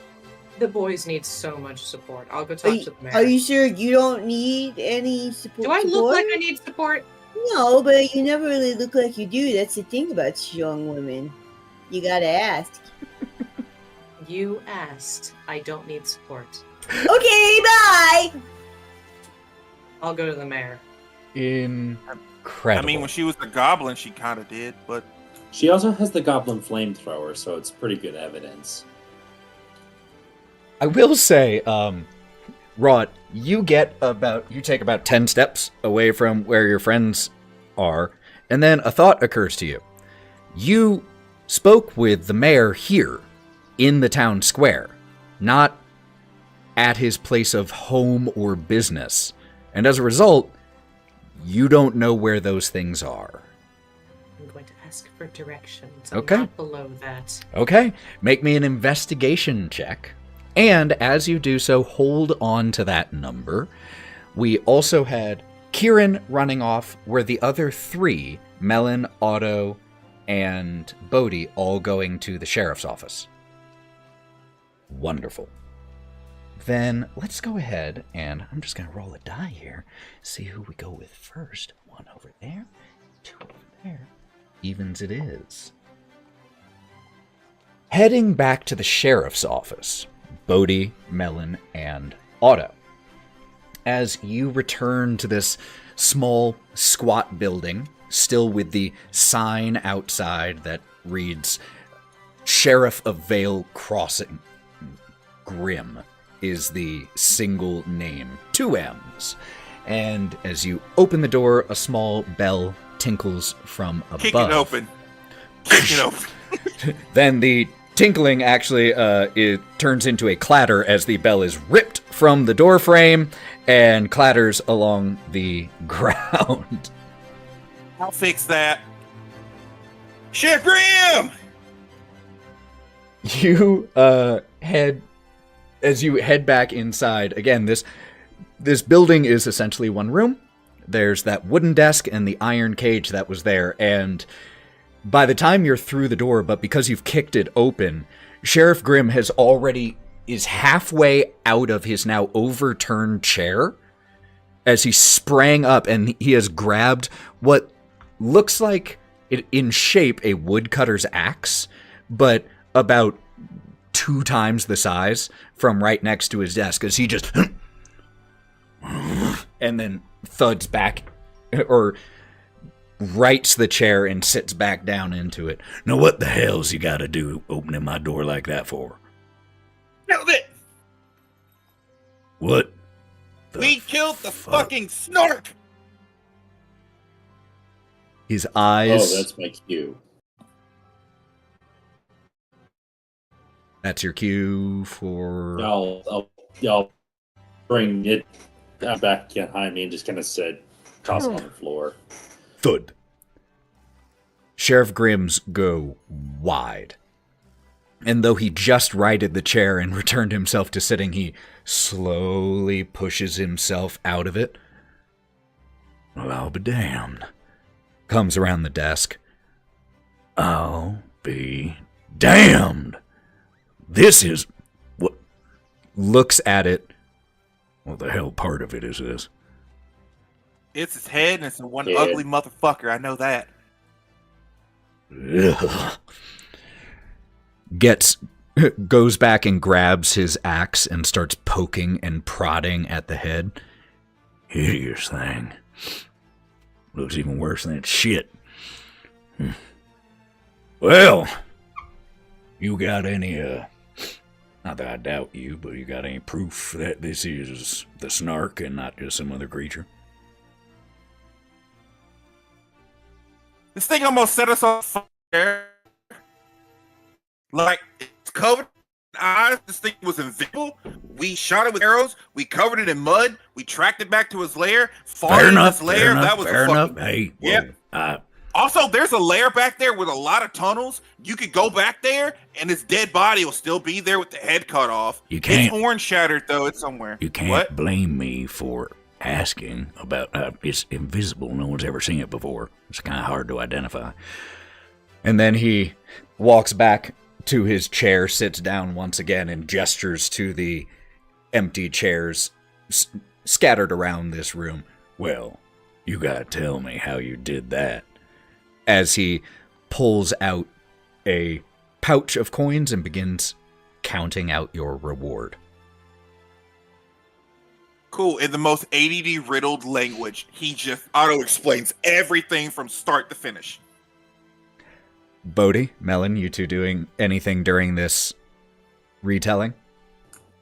Speaker 1: The boys need so much support. I'll go talk to the mayor.
Speaker 7: Are you sure you don't need any support?
Speaker 1: Do I look like I need support?
Speaker 7: No, but you never really look like you do. That's the thing about strong women. You gotta ask.
Speaker 1: You asked. I don't need support.
Speaker 7: Okay, bye!
Speaker 1: I'll go to the mayor.
Speaker 2: Incredible.
Speaker 6: I mean, when she was the goblin, she kind of did, but
Speaker 5: She also has the goblin flamethrower, so it's pretty good evidence.
Speaker 2: I will say, Wraught, you take about 10 steps away from where your friends are, and then a thought occurs to you. You spoke with the mayor here, in the town square, not at his place of home or business. And as a result, you don't know where those things are.
Speaker 1: I'm going to ask for directions.
Speaker 2: Okay.
Speaker 1: Not below that.
Speaker 2: Okay, make me an investigation check. And as you do so, hold on to that number. We also had Kieren running off, where the other three, Melon, Otto, and Bodie, all going to the sheriff's office. Wonderful. Then let's go ahead and I'm just going to roll a die here, see who we go with first. 1 over there, 2 over there. Evens it is. Heading back to the sheriff's office, Bodie, Melon, and Otto. As you return to this small, squat building, still with the sign outside that reads, Sheriff of Vale Crossing. Grim is the single name, 2 M's. And as you open the door, a small bell tinkles from above.
Speaker 6: kick it open. Kick it open.
Speaker 2: Then the tinkling actually it turns into a clatter as the bell is ripped from the door frame and clatters along the ground.
Speaker 6: I'll fix that. Sheriff Graham!
Speaker 2: You as you head back inside, again, this building is essentially one room. There's that wooden desk and the iron cage that was there, and by the time you're through the door, but because you've kicked it open, Sheriff Grimm is halfway out of his now overturned chair as he sprang up, and he has grabbed what looks like, in shape, a woodcutter's axe, but about 2 times the size, from right next to his desk, as he just and then thuds back, or rights the chair and sits back down into it.
Speaker 8: Now what the hell's you gotta do opening my door like that for?
Speaker 6: Killed it!
Speaker 8: What?
Speaker 6: We killed the fucking snark!
Speaker 2: His eyes.
Speaker 5: Oh, that's my cue.
Speaker 2: That's your cue for.
Speaker 5: I'll bring it back behind me and just kind of toss it on the floor.
Speaker 2: Thud. Sheriff Grimm's go wide. And though he just righted the chair and returned himself to sitting, he slowly pushes himself out of it.
Speaker 8: Well, I'll be damned.
Speaker 2: Comes around the desk.
Speaker 8: I'll be damned. This is what
Speaker 2: Looks at it.
Speaker 8: What the hell part of it is this?
Speaker 6: It's his head, and it's the one
Speaker 5: Yeah.
Speaker 6: ugly motherfucker. I know that.
Speaker 8: Ugh.
Speaker 2: Goes back and grabs his axe and starts poking and prodding at the head.
Speaker 8: Hideous thing. Looks even worse than that shit. Well, you got any, not that I doubt you, but you got any proof that this is the Snark and not just some other creature?
Speaker 6: This thing almost set us on fire. Like, it's covered in eyes. This thing was invisible. We shot it with arrows. We covered it in mud. We tracked it back to his lair.
Speaker 8: Fair enough,
Speaker 6: His lair. That was
Speaker 8: fair
Speaker 6: a fucking...
Speaker 8: enough. Hey,
Speaker 6: Yeah.
Speaker 8: well,
Speaker 6: Also, there's a lair back there with a lot of tunnels. You could go back there, and his dead body will still be there with the head cut off.
Speaker 8: You can't-
Speaker 6: It's horn shattered, though. It's somewhere.
Speaker 8: you can't
Speaker 6: What?
Speaker 8: blame me for asking about, it's invisible. No one's ever seen it before. It's kind of hard to identify.
Speaker 2: And then he walks back to his chair, sits down once again, and gestures to the empty chairs scattered around this room.
Speaker 8: Well, you gotta tell me how you did that.
Speaker 2: As he pulls out a pouch of coins and begins counting out your reward.
Speaker 6: Cool. In the most ADD riddled language, he just auto explains everything from start to finish.
Speaker 2: Bodie, Melon, you two doing anything during this retelling?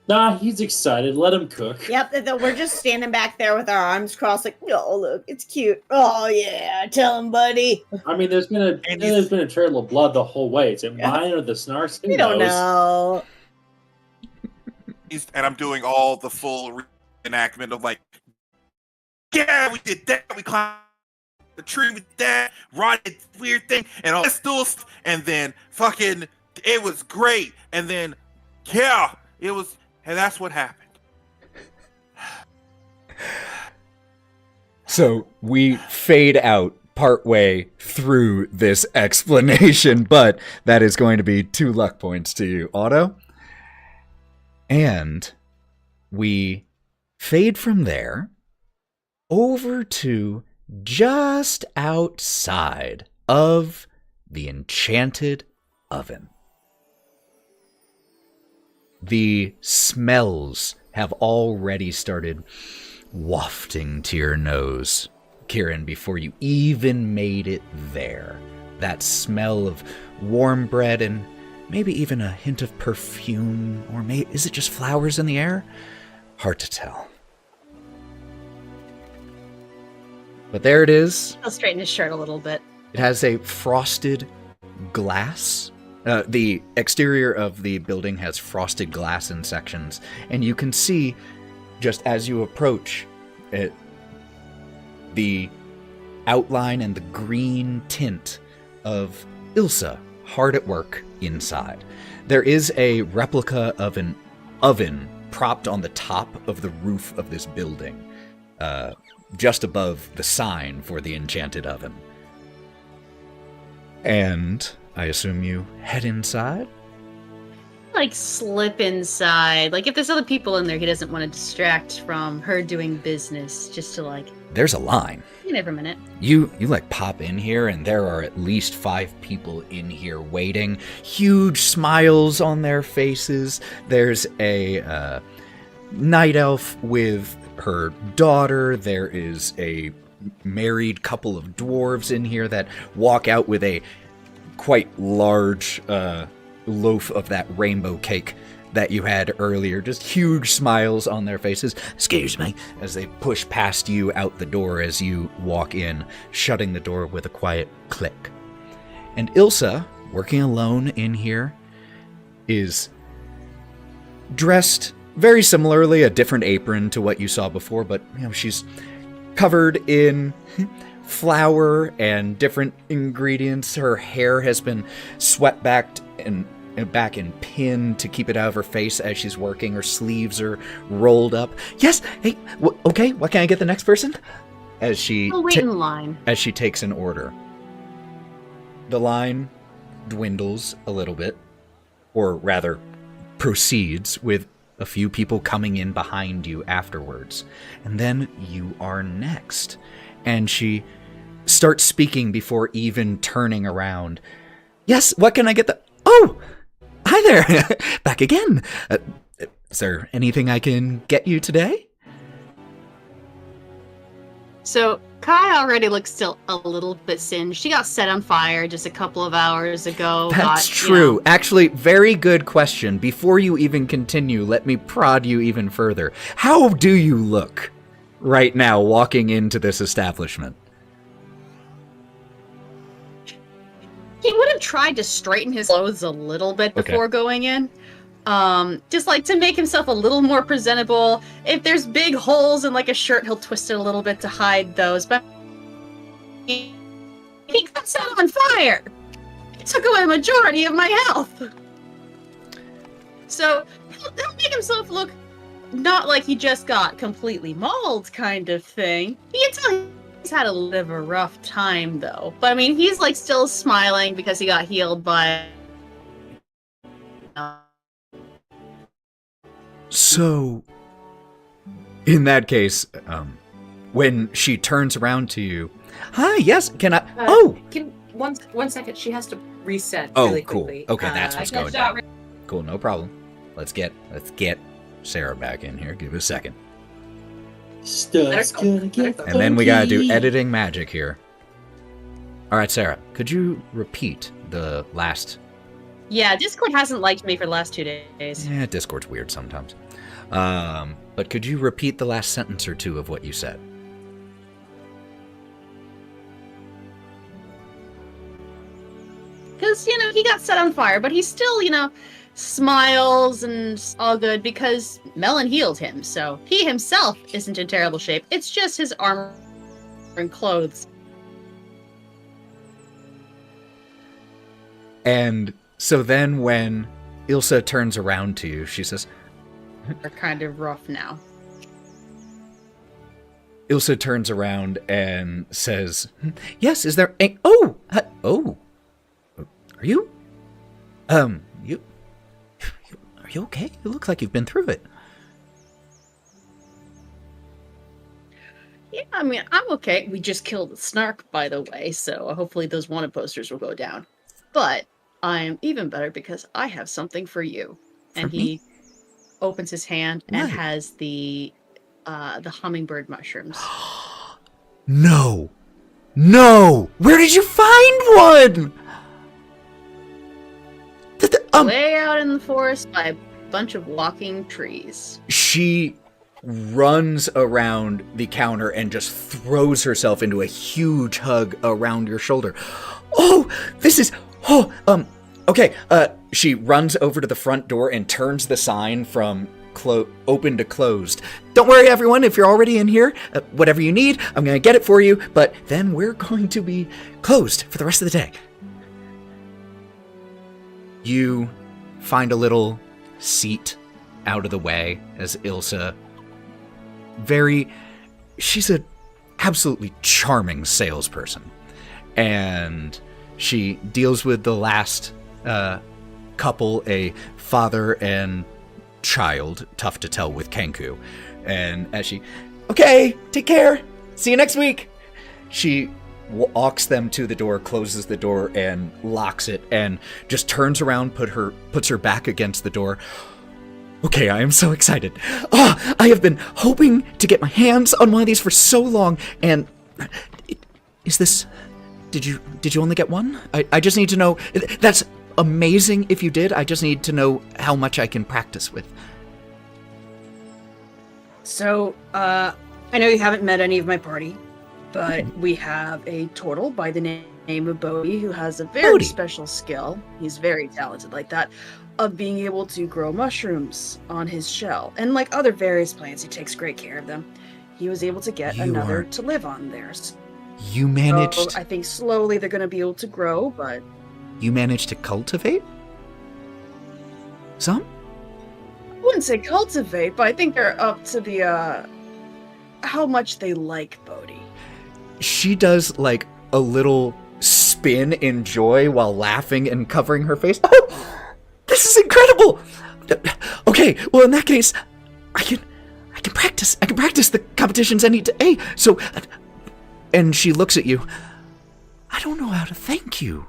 Speaker 5: Nah, he's excited. Let him cook.
Speaker 7: Yep, we're just standing back there with our arms crossed, like, oh look, it's cute. Oh yeah, tell him, buddy.
Speaker 5: I mean, there's been a trail of blood the whole way. Is it mine or the Snark's?
Speaker 7: We don't know.
Speaker 6: And I'm doing all the full reenactment of like, yeah, we did that. We climbed the tree with that. Wraught did weird thing and all this stuff. And then fucking, it was great. And then, yeah, it was. And that's what happened.
Speaker 2: So we fade out partway through this explanation, but that is going to be 2 luck points to you, Otto. And we fade from there over to just outside of the enchanted oven. The smells have already started wafting to your nose, Kieren, before you even made it there. That smell of warm bread and maybe even a hint of perfume, or is it just flowers in the air? Hard to tell. But there it is.
Speaker 3: He'll straighten his shirt a little bit.
Speaker 2: It has a frosted glass. The exterior of the building has frosted glass in sections, and you can see, just as you approach it, the outline and the green tint of Ilsa hard at work inside. There is a replica of an oven propped on the top of the roof of this building, just above the sign for the enchanted oven. And I assume you head inside?
Speaker 3: Like, slip inside. Like, if there's other people in there, he doesn't want to distract from her doing business, just to, like...
Speaker 2: There's a line.
Speaker 3: You never minute.
Speaker 2: You like pop in here, and there are at least 5 people in here waiting. Huge smiles on their faces. There's a night elf with her daughter. There is a married couple of dwarves in here that walk out with a quite large loaf of that rainbow cake that you had earlier, just huge smiles on their faces. Excuse me, as they push past you out the door as you walk in, shutting the door with a quiet click. And Ilsa, working alone in here, is dressed very similarly, a different apron to what you saw before, but she's covered in flour and different ingredients. Her hair has been swept back and pinned to keep it out of her face as she's working. Her sleeves are rolled up. Yes, hey, okay, what can I get the next person? As she
Speaker 3: I'll wait in line.
Speaker 2: As she takes an order. The line dwindles a little bit, or rather proceeds with a few people coming in behind you afterwards. And then you are next. And she starts speaking before even turning around. Yes, what can I get the... Oh! Hi there! Back again! Is there anything I can get you today?
Speaker 3: So, Kai already looks still a little bit singed. She got set on fire just a couple of hours ago.
Speaker 2: That's true. Actually, very good question. Before you even continue, let me prod you even further. How do you look right now walking into this establishment?
Speaker 3: He would have tried to straighten his clothes a little bit before going in. Just like to make himself a little more presentable. If there's big holes in like a shirt, he'll twist it a little bit to hide those. But he got set on fire. It took away a majority of my health. So he'll make himself look not like he just got completely mauled kind of thing. You can tell he's had a little of a rough time though. But I mean, he's like still smiling because he got healed by...
Speaker 2: So, in that case, when she turns around to you, hi, yes, can I?
Speaker 1: Can one second? She has to reset.
Speaker 2: Oh,
Speaker 1: really
Speaker 2: cool.
Speaker 1: quickly.
Speaker 2: Okay, that's what's going down. Cool, no problem. Let's get Sarah back in here. Give it a second.
Speaker 5: Stuff's gonna get
Speaker 2: And then we gotta do editing magic here. All right, Sarah, could you repeat the last?
Speaker 3: Yeah, Discord hasn't liked me for the last 2 days.
Speaker 2: Yeah, Discord's weird sometimes. But could you repeat the last sentence or two of what you said?
Speaker 3: Because, he got set on fire, but he still, smiles and all good because Melon healed him, so he himself isn't in terrible shape. It's just his armor and clothes.
Speaker 2: And so then when Ilsa turns around to you, she says...
Speaker 3: They're kind of rough now.
Speaker 2: Ilsa turns around and says, yes, is there a... Are you? Are you okay? You look like you've been through it.
Speaker 3: Yeah, I mean, I'm okay. We just killed the Snark, by the way, so hopefully those wanted posters will go down. But I'm even better because I have something for you. And he opens his hand and has the hummingbird mushrooms.
Speaker 2: No! Where did you find one?
Speaker 3: Way out in the forest by a bunch of walking trees.
Speaker 2: She runs around the counter and just throws herself into a huge hug around your shoulder. Okay. She runs over to the front door and turns the sign from open to closed. Don't worry, everyone, if you're already in here, whatever you need, I'm going to get it for you, but then we're going to be closed for the rest of the day. You find a little seat out of the way as Ilsa, she's an absolutely charming salesperson, and she deals with the last couple, a father and child, tough to tell with Kenku. And as she, okay, take care, see you next week, she walks them to the door, closes the door, and locks it, and just turns around, puts her back against the door. Okay, I am so excited. I have been hoping to get my hands on one of these for so long, and is this... Did you only get one? I just need to know... That's... amazing if you did. I just need to know how much I can practice with.
Speaker 3: So, I know you haven't met any of my party, but we have a turtle by the name of Bodie who has a very
Speaker 2: Bodie.
Speaker 3: special skill. He's very talented like that, of being able to grow mushrooms on his shell. And like other various plants, he takes great care of them. He was able to get another to live on theirs.
Speaker 2: You managed...
Speaker 3: So I think slowly they're going to be able to grow, but...
Speaker 2: You managed to cultivate? Some?
Speaker 3: I wouldn't say cultivate, but I think they're up to the, how much they like Bodie.
Speaker 2: She does, like, a little spin in joy while laughing and covering her face. Oh! This is incredible! Okay, well, in that case, I can practice. I can practice the competitions any day. So, and she looks at you. I don't know how to thank you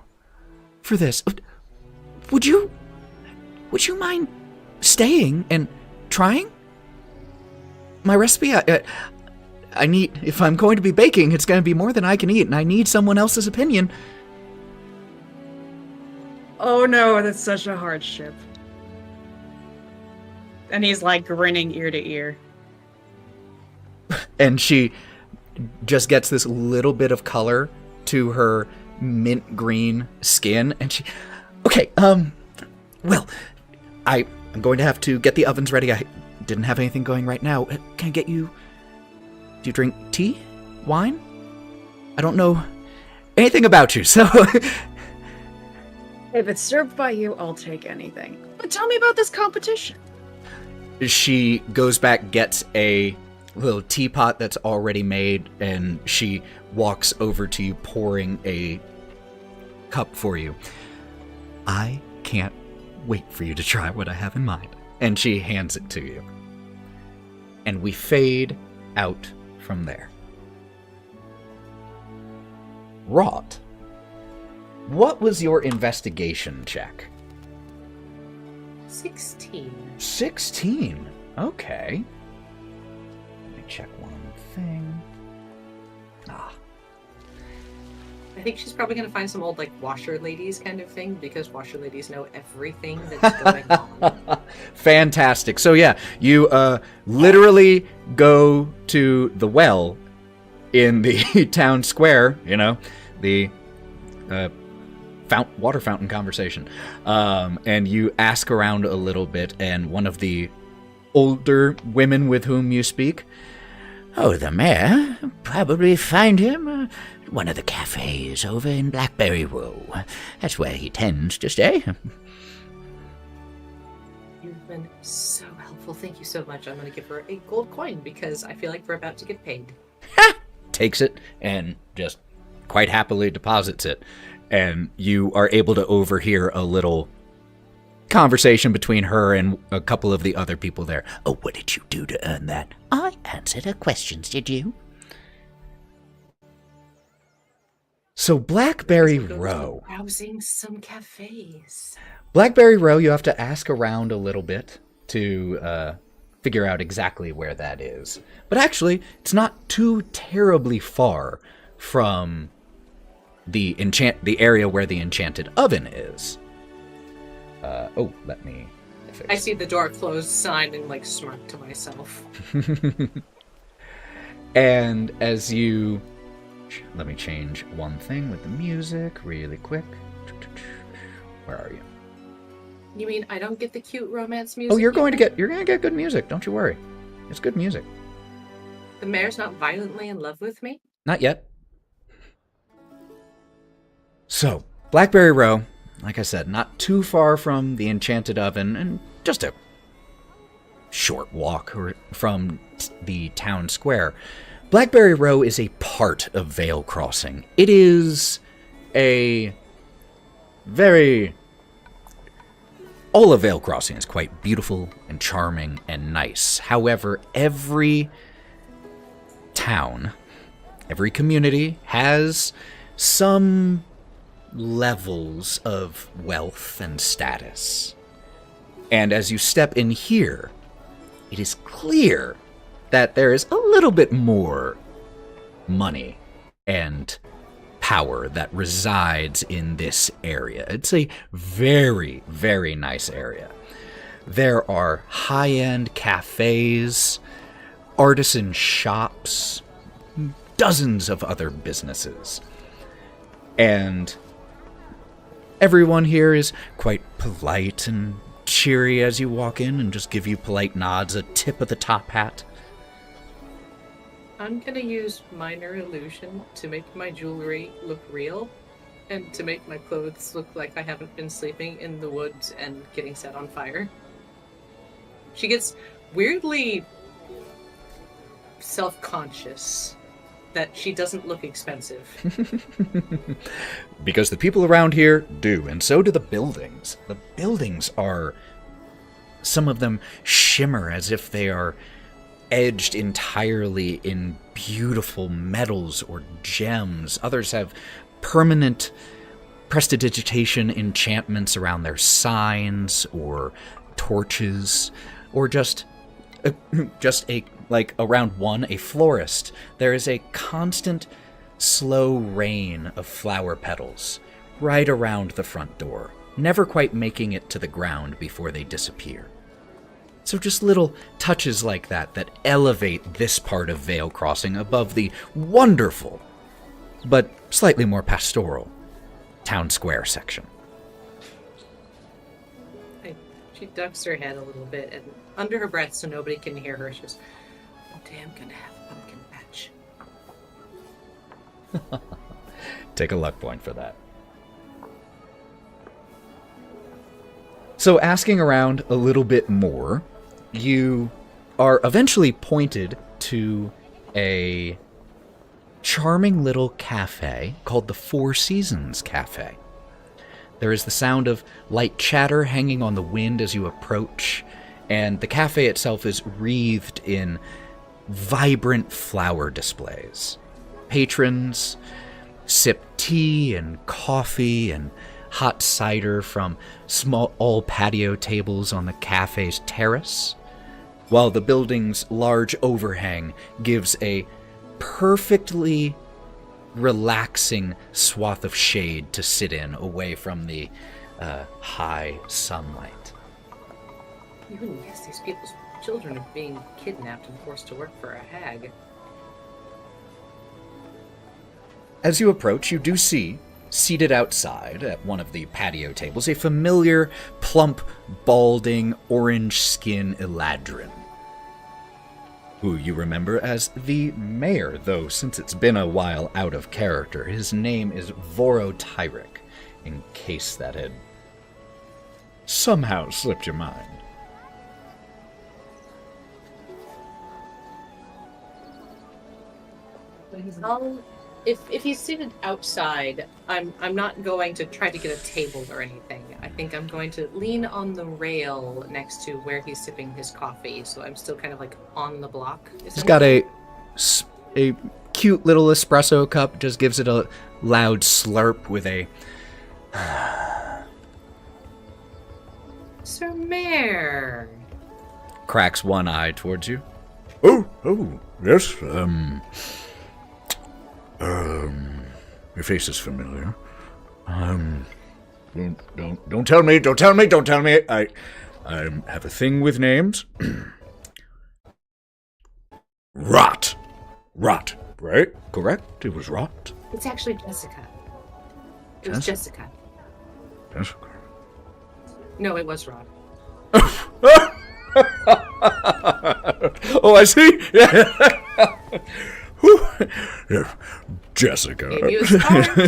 Speaker 2: for this. Would you mind staying and trying? My recipe, I need, if I'm going to be baking, it's going to be more than I can eat, and I need someone else's opinion.
Speaker 3: Oh no, that's such a hardship. And he's like grinning ear to ear.
Speaker 2: And she just gets this little bit of color to her mint green skin, and she, okay, well, I'm going to have to get the ovens ready. I didn't have anything going right now. Can I get you, do you drink tea? Wine? I don't know anything about you, so...
Speaker 3: If it's served by you, I'll take anything. But tell me about this competition.
Speaker 2: She goes back, gets a little teapot that's already made, and she walks over to you, pouring a cup for you. I can't wait for you to try what I have in mind. And she hands it to you. And we fade out from there. Wraught, what was your investigation check?
Speaker 1: 16.
Speaker 2: 16. Okay. Let me check one thing.
Speaker 1: I think she's probably going to find some old, like, washer ladies kind of thing, because washer ladies know everything that's going on.
Speaker 2: Fantastic. So yeah, you literally go to the well in the town square, you know, the water fountain conversation, and you ask around a little bit, and one of the older women with whom you speak,
Speaker 8: Oh, the mayor? Probably find him one of the cafes over in Blackberry Row. That's where he tends to stay.
Speaker 1: You've been so helpful. Thank you so much. I'm going to give her a gold coin because I feel like we're about to get paid.
Speaker 2: Takes it and just quite happily deposits it. And you are able to overhear a little conversation between her and a couple of the other people there.
Speaker 8: Oh, what did you do to earn that? I answered her questions, did you?
Speaker 2: So Blackberry Row.
Speaker 1: Browsing some cafes.
Speaker 2: Blackberry Row, you have to ask around a little bit to figure out exactly where that is. But actually, it's not too terribly far from the area where the enchanted oven is. Let me fix.
Speaker 1: I see the door closed sign and like smirk to myself.
Speaker 2: And as you... Let me change one thing with the music really quick. Where are you?
Speaker 1: You mean I don't get the cute romance music?
Speaker 2: Oh, you're going to get good music. Don't you worry. It's good music.
Speaker 1: The mayor's not violently in love with me?
Speaker 2: Not yet. So, Blackberry Row, like I said, not too far from the enchanted oven, and just a short walk from the town square. Blackberry Row is a part of Vale Crossing. It is a very... All of Vale Crossing is quite beautiful and charming and nice. However, every town, every community has some levels of wealth and status. And as you step in here, it is clear that there is a little bit more money and power that resides in this area. It's a very, very nice area. There are high-end cafes, artisan shops, dozens of other businesses. And everyone here is quite polite and cheery as you walk in and just give you polite nods, a tip of the top hat.
Speaker 1: I'm gonna use minor illusion to make my jewelry look real and to make my clothes look like I haven't been sleeping in the woods and getting set on fire. She gets weirdly self-conscious that she doesn't look expensive.
Speaker 2: Because the people around here do, and so do the buildings. The buildings are, some of them shimmer as if they are edged entirely in beautiful metals or gems. Others have permanent prestidigitation enchantments around their signs or torches, or just like around one, a florist. There is a constant slow rain of flower petals right around the front door, never quite making it to the ground before they disappear. So just little touches like that that elevate this part of Vale Crossing above the wonderful, but slightly more pastoral, town square section.
Speaker 1: She ducks her head a little bit, and under her breath so nobody can hear her, she goes, "One day I'm gonna have a pumpkin patch."
Speaker 2: Take a luck point for that. So asking around a little bit more, you are eventually pointed to a charming little cafe called the Four Seasons Cafe. There is the sound of light chatter hanging on the wind as you approach, and the cafe itself is wreathed in vibrant flower displays. Patrons sip tea and coffee and hot cider from small patio tables on the cafe's terrace, while the building's large overhang gives a perfectly relaxing swath of shade to sit in away from the high sunlight.
Speaker 1: You wouldn't guess these people's children are being kidnapped and forced to work for a hag.
Speaker 2: As you approach, you do see, seated outside at one of the patio tables, a familiar, plump, balding, orange-skin Eladrin, who you remember as the mayor, though since it's been a while out of character. His name is Voro Tyric, in case that had somehow slipped your mind.
Speaker 1: If he's seated outside, I'm not going to try to get a table or anything. I think I'm going to lean on the rail next to where he's sipping his coffee, so I'm still kind of like on the block.
Speaker 2: He's got a cute little espresso cup, just gives it a loud slurp with a...
Speaker 1: Sir Mayor.
Speaker 2: Cracks one eye towards you.
Speaker 8: Oh, yes, your face is familiar. Don't tell me. I have a thing with names. Wraught, right? Correct? It was Wraught.
Speaker 1: It's actually Jessica. It was Jessica.
Speaker 8: Jessica.
Speaker 1: No, it was Rob.
Speaker 8: Oh, I see. Yeah. Jessica.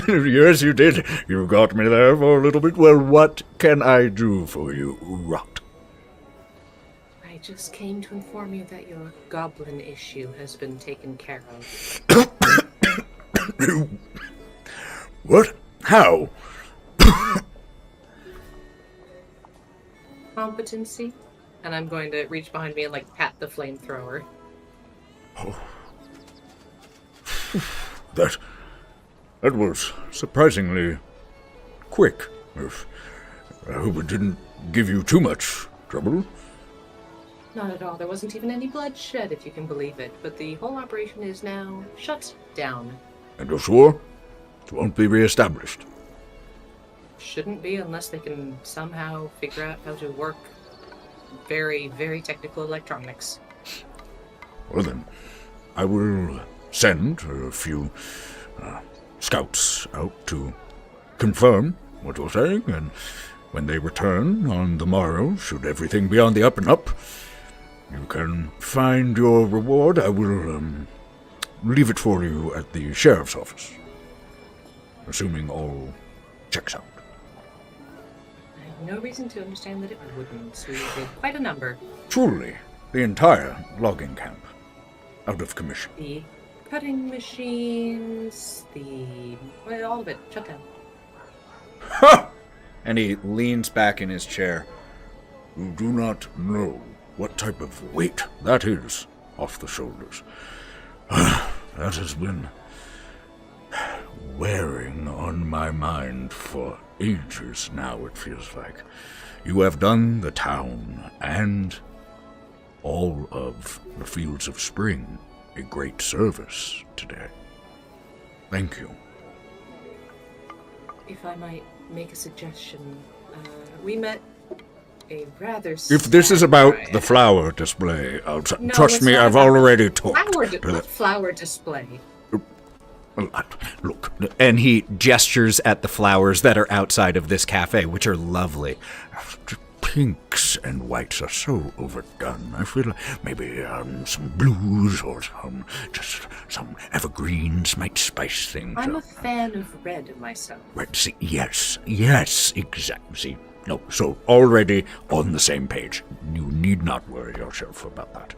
Speaker 8: Yes, you did. You got me there for a little bit. Well, what can I do for you, Wraught?
Speaker 1: I just came to inform you that your goblin issue has been taken care of.
Speaker 8: What? How?
Speaker 1: Competency. And I'm going to reach behind me and like pat the flamethrower.
Speaker 8: Oh. That was surprisingly quick. I hope it didn't give you too much trouble.
Speaker 1: Not at all. There wasn't even any bloodshed, if you can believe it. But the whole operation is now shut down.
Speaker 8: And you're sure? It won't be reestablished.
Speaker 1: Shouldn't be unless they can somehow figure out how to work very, very technical electronics.
Speaker 8: Well then, I will send a few scouts out to confirm what you're saying, and when they return on the morrow, should everything be on the up and up, you can find your reward. I will leave it for you at the sheriff's office, assuming all checks out.
Speaker 1: I have no reason to understand that it wouldn't. We did quite a number.
Speaker 8: Truly, the entire logging camp out of commission.
Speaker 1: The cutting machines, all of it, shut down.
Speaker 2: Ha! And he leans back in his chair.
Speaker 8: You do not know what type of weight that is off the shoulders. That has been wearing on my mind for ages now, it feels like. You have done the town and all of the Fields of Spring a great service today. Thank you.
Speaker 1: If I might make a suggestion, we met a rather
Speaker 8: If this is about
Speaker 1: sad
Speaker 8: the flower display,
Speaker 1: No,
Speaker 8: trust
Speaker 1: it's
Speaker 8: me,
Speaker 1: not
Speaker 8: I've
Speaker 1: about
Speaker 8: already talked.
Speaker 1: what flower display?
Speaker 8: Look,
Speaker 2: And he gestures at the flowers that are outside of this cafe, which are lovely.
Speaker 8: pinks and whites are so overdone. I feel like maybe some blues or some evergreens might spice things
Speaker 1: I'm a
Speaker 8: up.
Speaker 1: fan of red myself.
Speaker 8: Right, see, yes, exactly. See, no, so already on the same page. You need not worry yourself about that.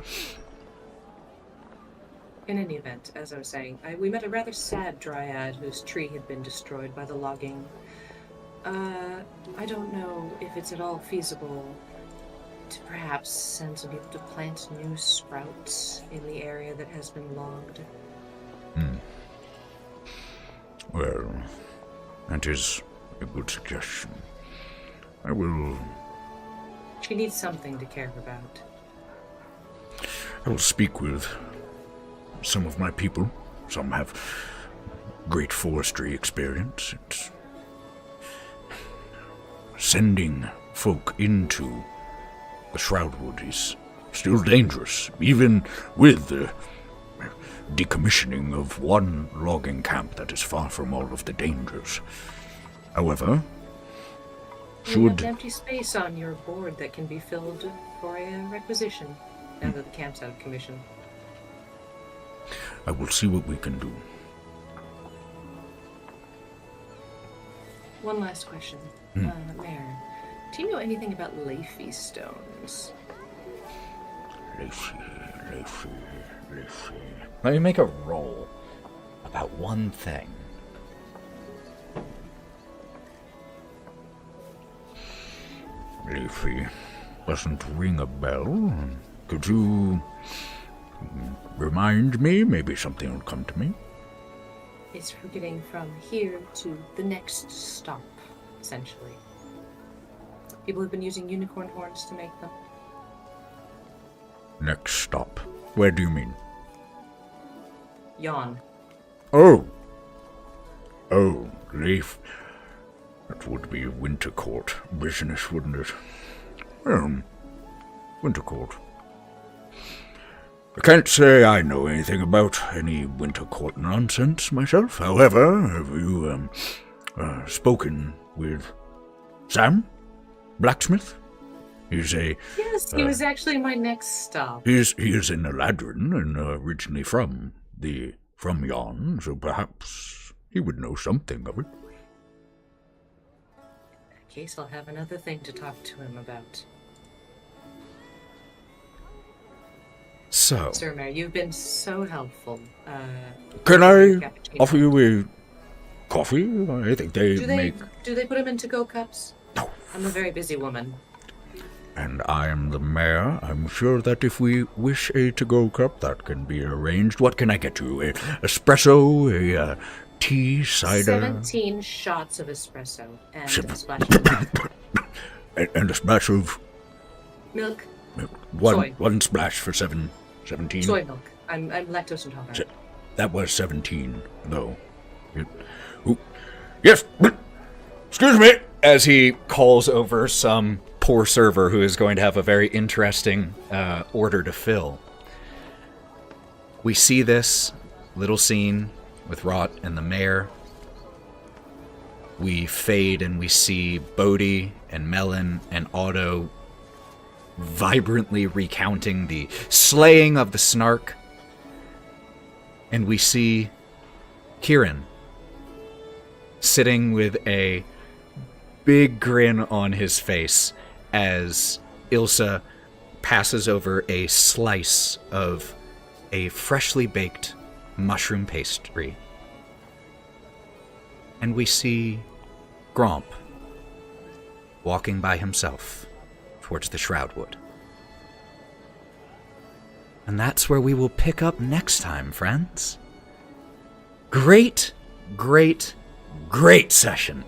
Speaker 1: In any event, as I was saying, we met a rather sad dryad whose tree had been destroyed by the logging. I don't know if it's at all feasible to perhaps send some people to plant new sprouts in the area that has been logged.
Speaker 8: Well, that is a good suggestion. I will
Speaker 1: She needs something to care about.
Speaker 8: speak with some of my people. Some have great forestry experience. Sending folk into the Shroudwood is still dangerous, even with the decommissioning of one logging camp that is far from all of the dangers. However,
Speaker 1: You have an empty space on your board that can be filled for a requisition now that the camp's out of commission.
Speaker 8: I will see what we can do.
Speaker 1: One last question. Mayor, do you know anything about Leafy stones?
Speaker 8: Leafy.
Speaker 2: Let me make a roll about one thing.
Speaker 8: Leafy doesn't ring a bell. Could you remind me? Maybe something will come to me.
Speaker 1: It's for getting from here to the next stop, essentially. People have been using unicorn horns to make them.
Speaker 8: Next stop. Where do you mean?
Speaker 1: Yawn.
Speaker 8: Oh, Leaf. That would be Winter Court business, wouldn't it? Winter Court. I can't say I know anything about any Winter Court nonsense myself. However, have you spoken with Sam? Blacksmith? He's a...
Speaker 1: Yes, he was actually my next stop.
Speaker 8: He is in Eladrin and originally from Yon, so perhaps he would know something of it.
Speaker 1: In that case, I'll have another thing to talk to him about.
Speaker 2: So,
Speaker 1: Sir Mayor, you've been so helpful.
Speaker 8: Can I
Speaker 1: Cappuccino.
Speaker 8: offer you a coffee? I think they
Speaker 1: Do they
Speaker 8: make...
Speaker 1: do they put them in to-go cups?
Speaker 8: No.
Speaker 1: I'm a very busy woman.
Speaker 8: And I am the mayor. I'm sure that if we wish a to-go cup, that can be arranged. What can I get you? A espresso? A tea? Cider?
Speaker 1: 17 shots of espresso and a splash of milk.
Speaker 8: And a splash of...
Speaker 1: Milk. Soy.
Speaker 8: One splash for 17?
Speaker 1: Soy milk. I'm lactose intolerant.
Speaker 8: That was 17, though.
Speaker 2: Yes, excuse me, as he calls over some poor server who is going to have a very interesting order to fill. We see this little scene with Wraught and the mayor. We fade and we see Bodie and Melon and Otto vibrantly recounting the slaying of the Snark. And we see Kieren sitting with a big grin on his face as Ilsa passes over a slice of a freshly baked mushroom pastry. And we see Gromp walking by himself towards the Shroudwood. And that's where we will pick up next time, friends. Great, great, great session.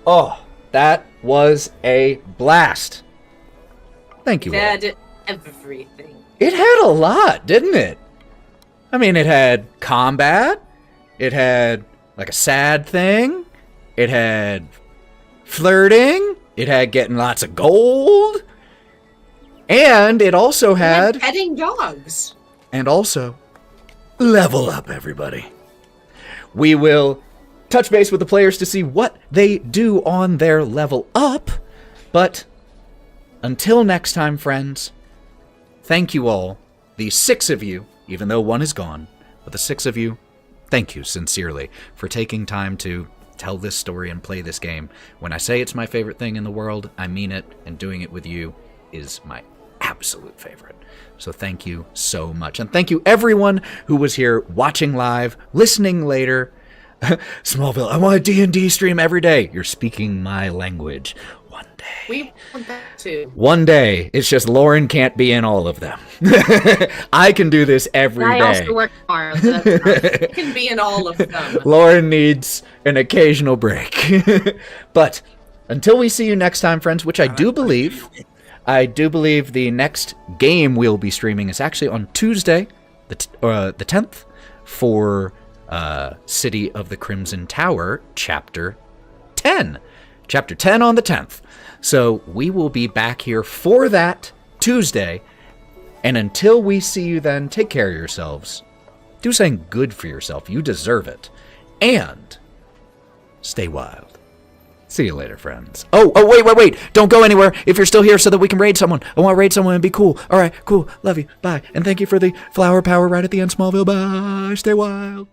Speaker 2: Oh, that was a blast. Thank you all.
Speaker 1: Had everything.
Speaker 2: It had a lot, didn't it? I mean, it had combat. It had, like, a sad thing. It had flirting. It had getting lots of gold. And it also had...
Speaker 1: petting dogs.
Speaker 2: And also, level up, everybody. We will touch base with the players to see what they do on their level up. But until next time, friends, thank you all, the 6 of you, even though 1 is gone, but the 6 of you, thank you sincerely for taking time to tell this story and play this game. When I say it's my favorite thing in the world, I mean it, and doing it with you is my absolute favorite. So thank you so much. And thank you everyone who was here watching live, listening later. Smallville, I want a D&D stream every day. You're speaking my language. One day.
Speaker 1: We want that too.
Speaker 2: One day. It's just Lauren can't be in all of them. I can do this every day.
Speaker 3: I also work hard. So that's fine.
Speaker 1: You can be in all of them.
Speaker 2: Lauren needs an occasional break. But until we see you next time, friends, which I do believe the next game we'll be streaming is actually on Tuesday, the 10th, for City of the Crimson Tower, Chapter 10. Chapter 10 on the 10th. So we will be back here for that Tuesday. And until we see you then, take care of yourselves. Do something good for yourself. You deserve it. And stay wild. See you later, friends. Oh, wait. Don't go anywhere if you're still here so that we can raid someone. I want to raid someone and be cool. All right, cool. Love you. Bye. And thank you for the flower power right at the end, Smallville. Bye. Stay wild.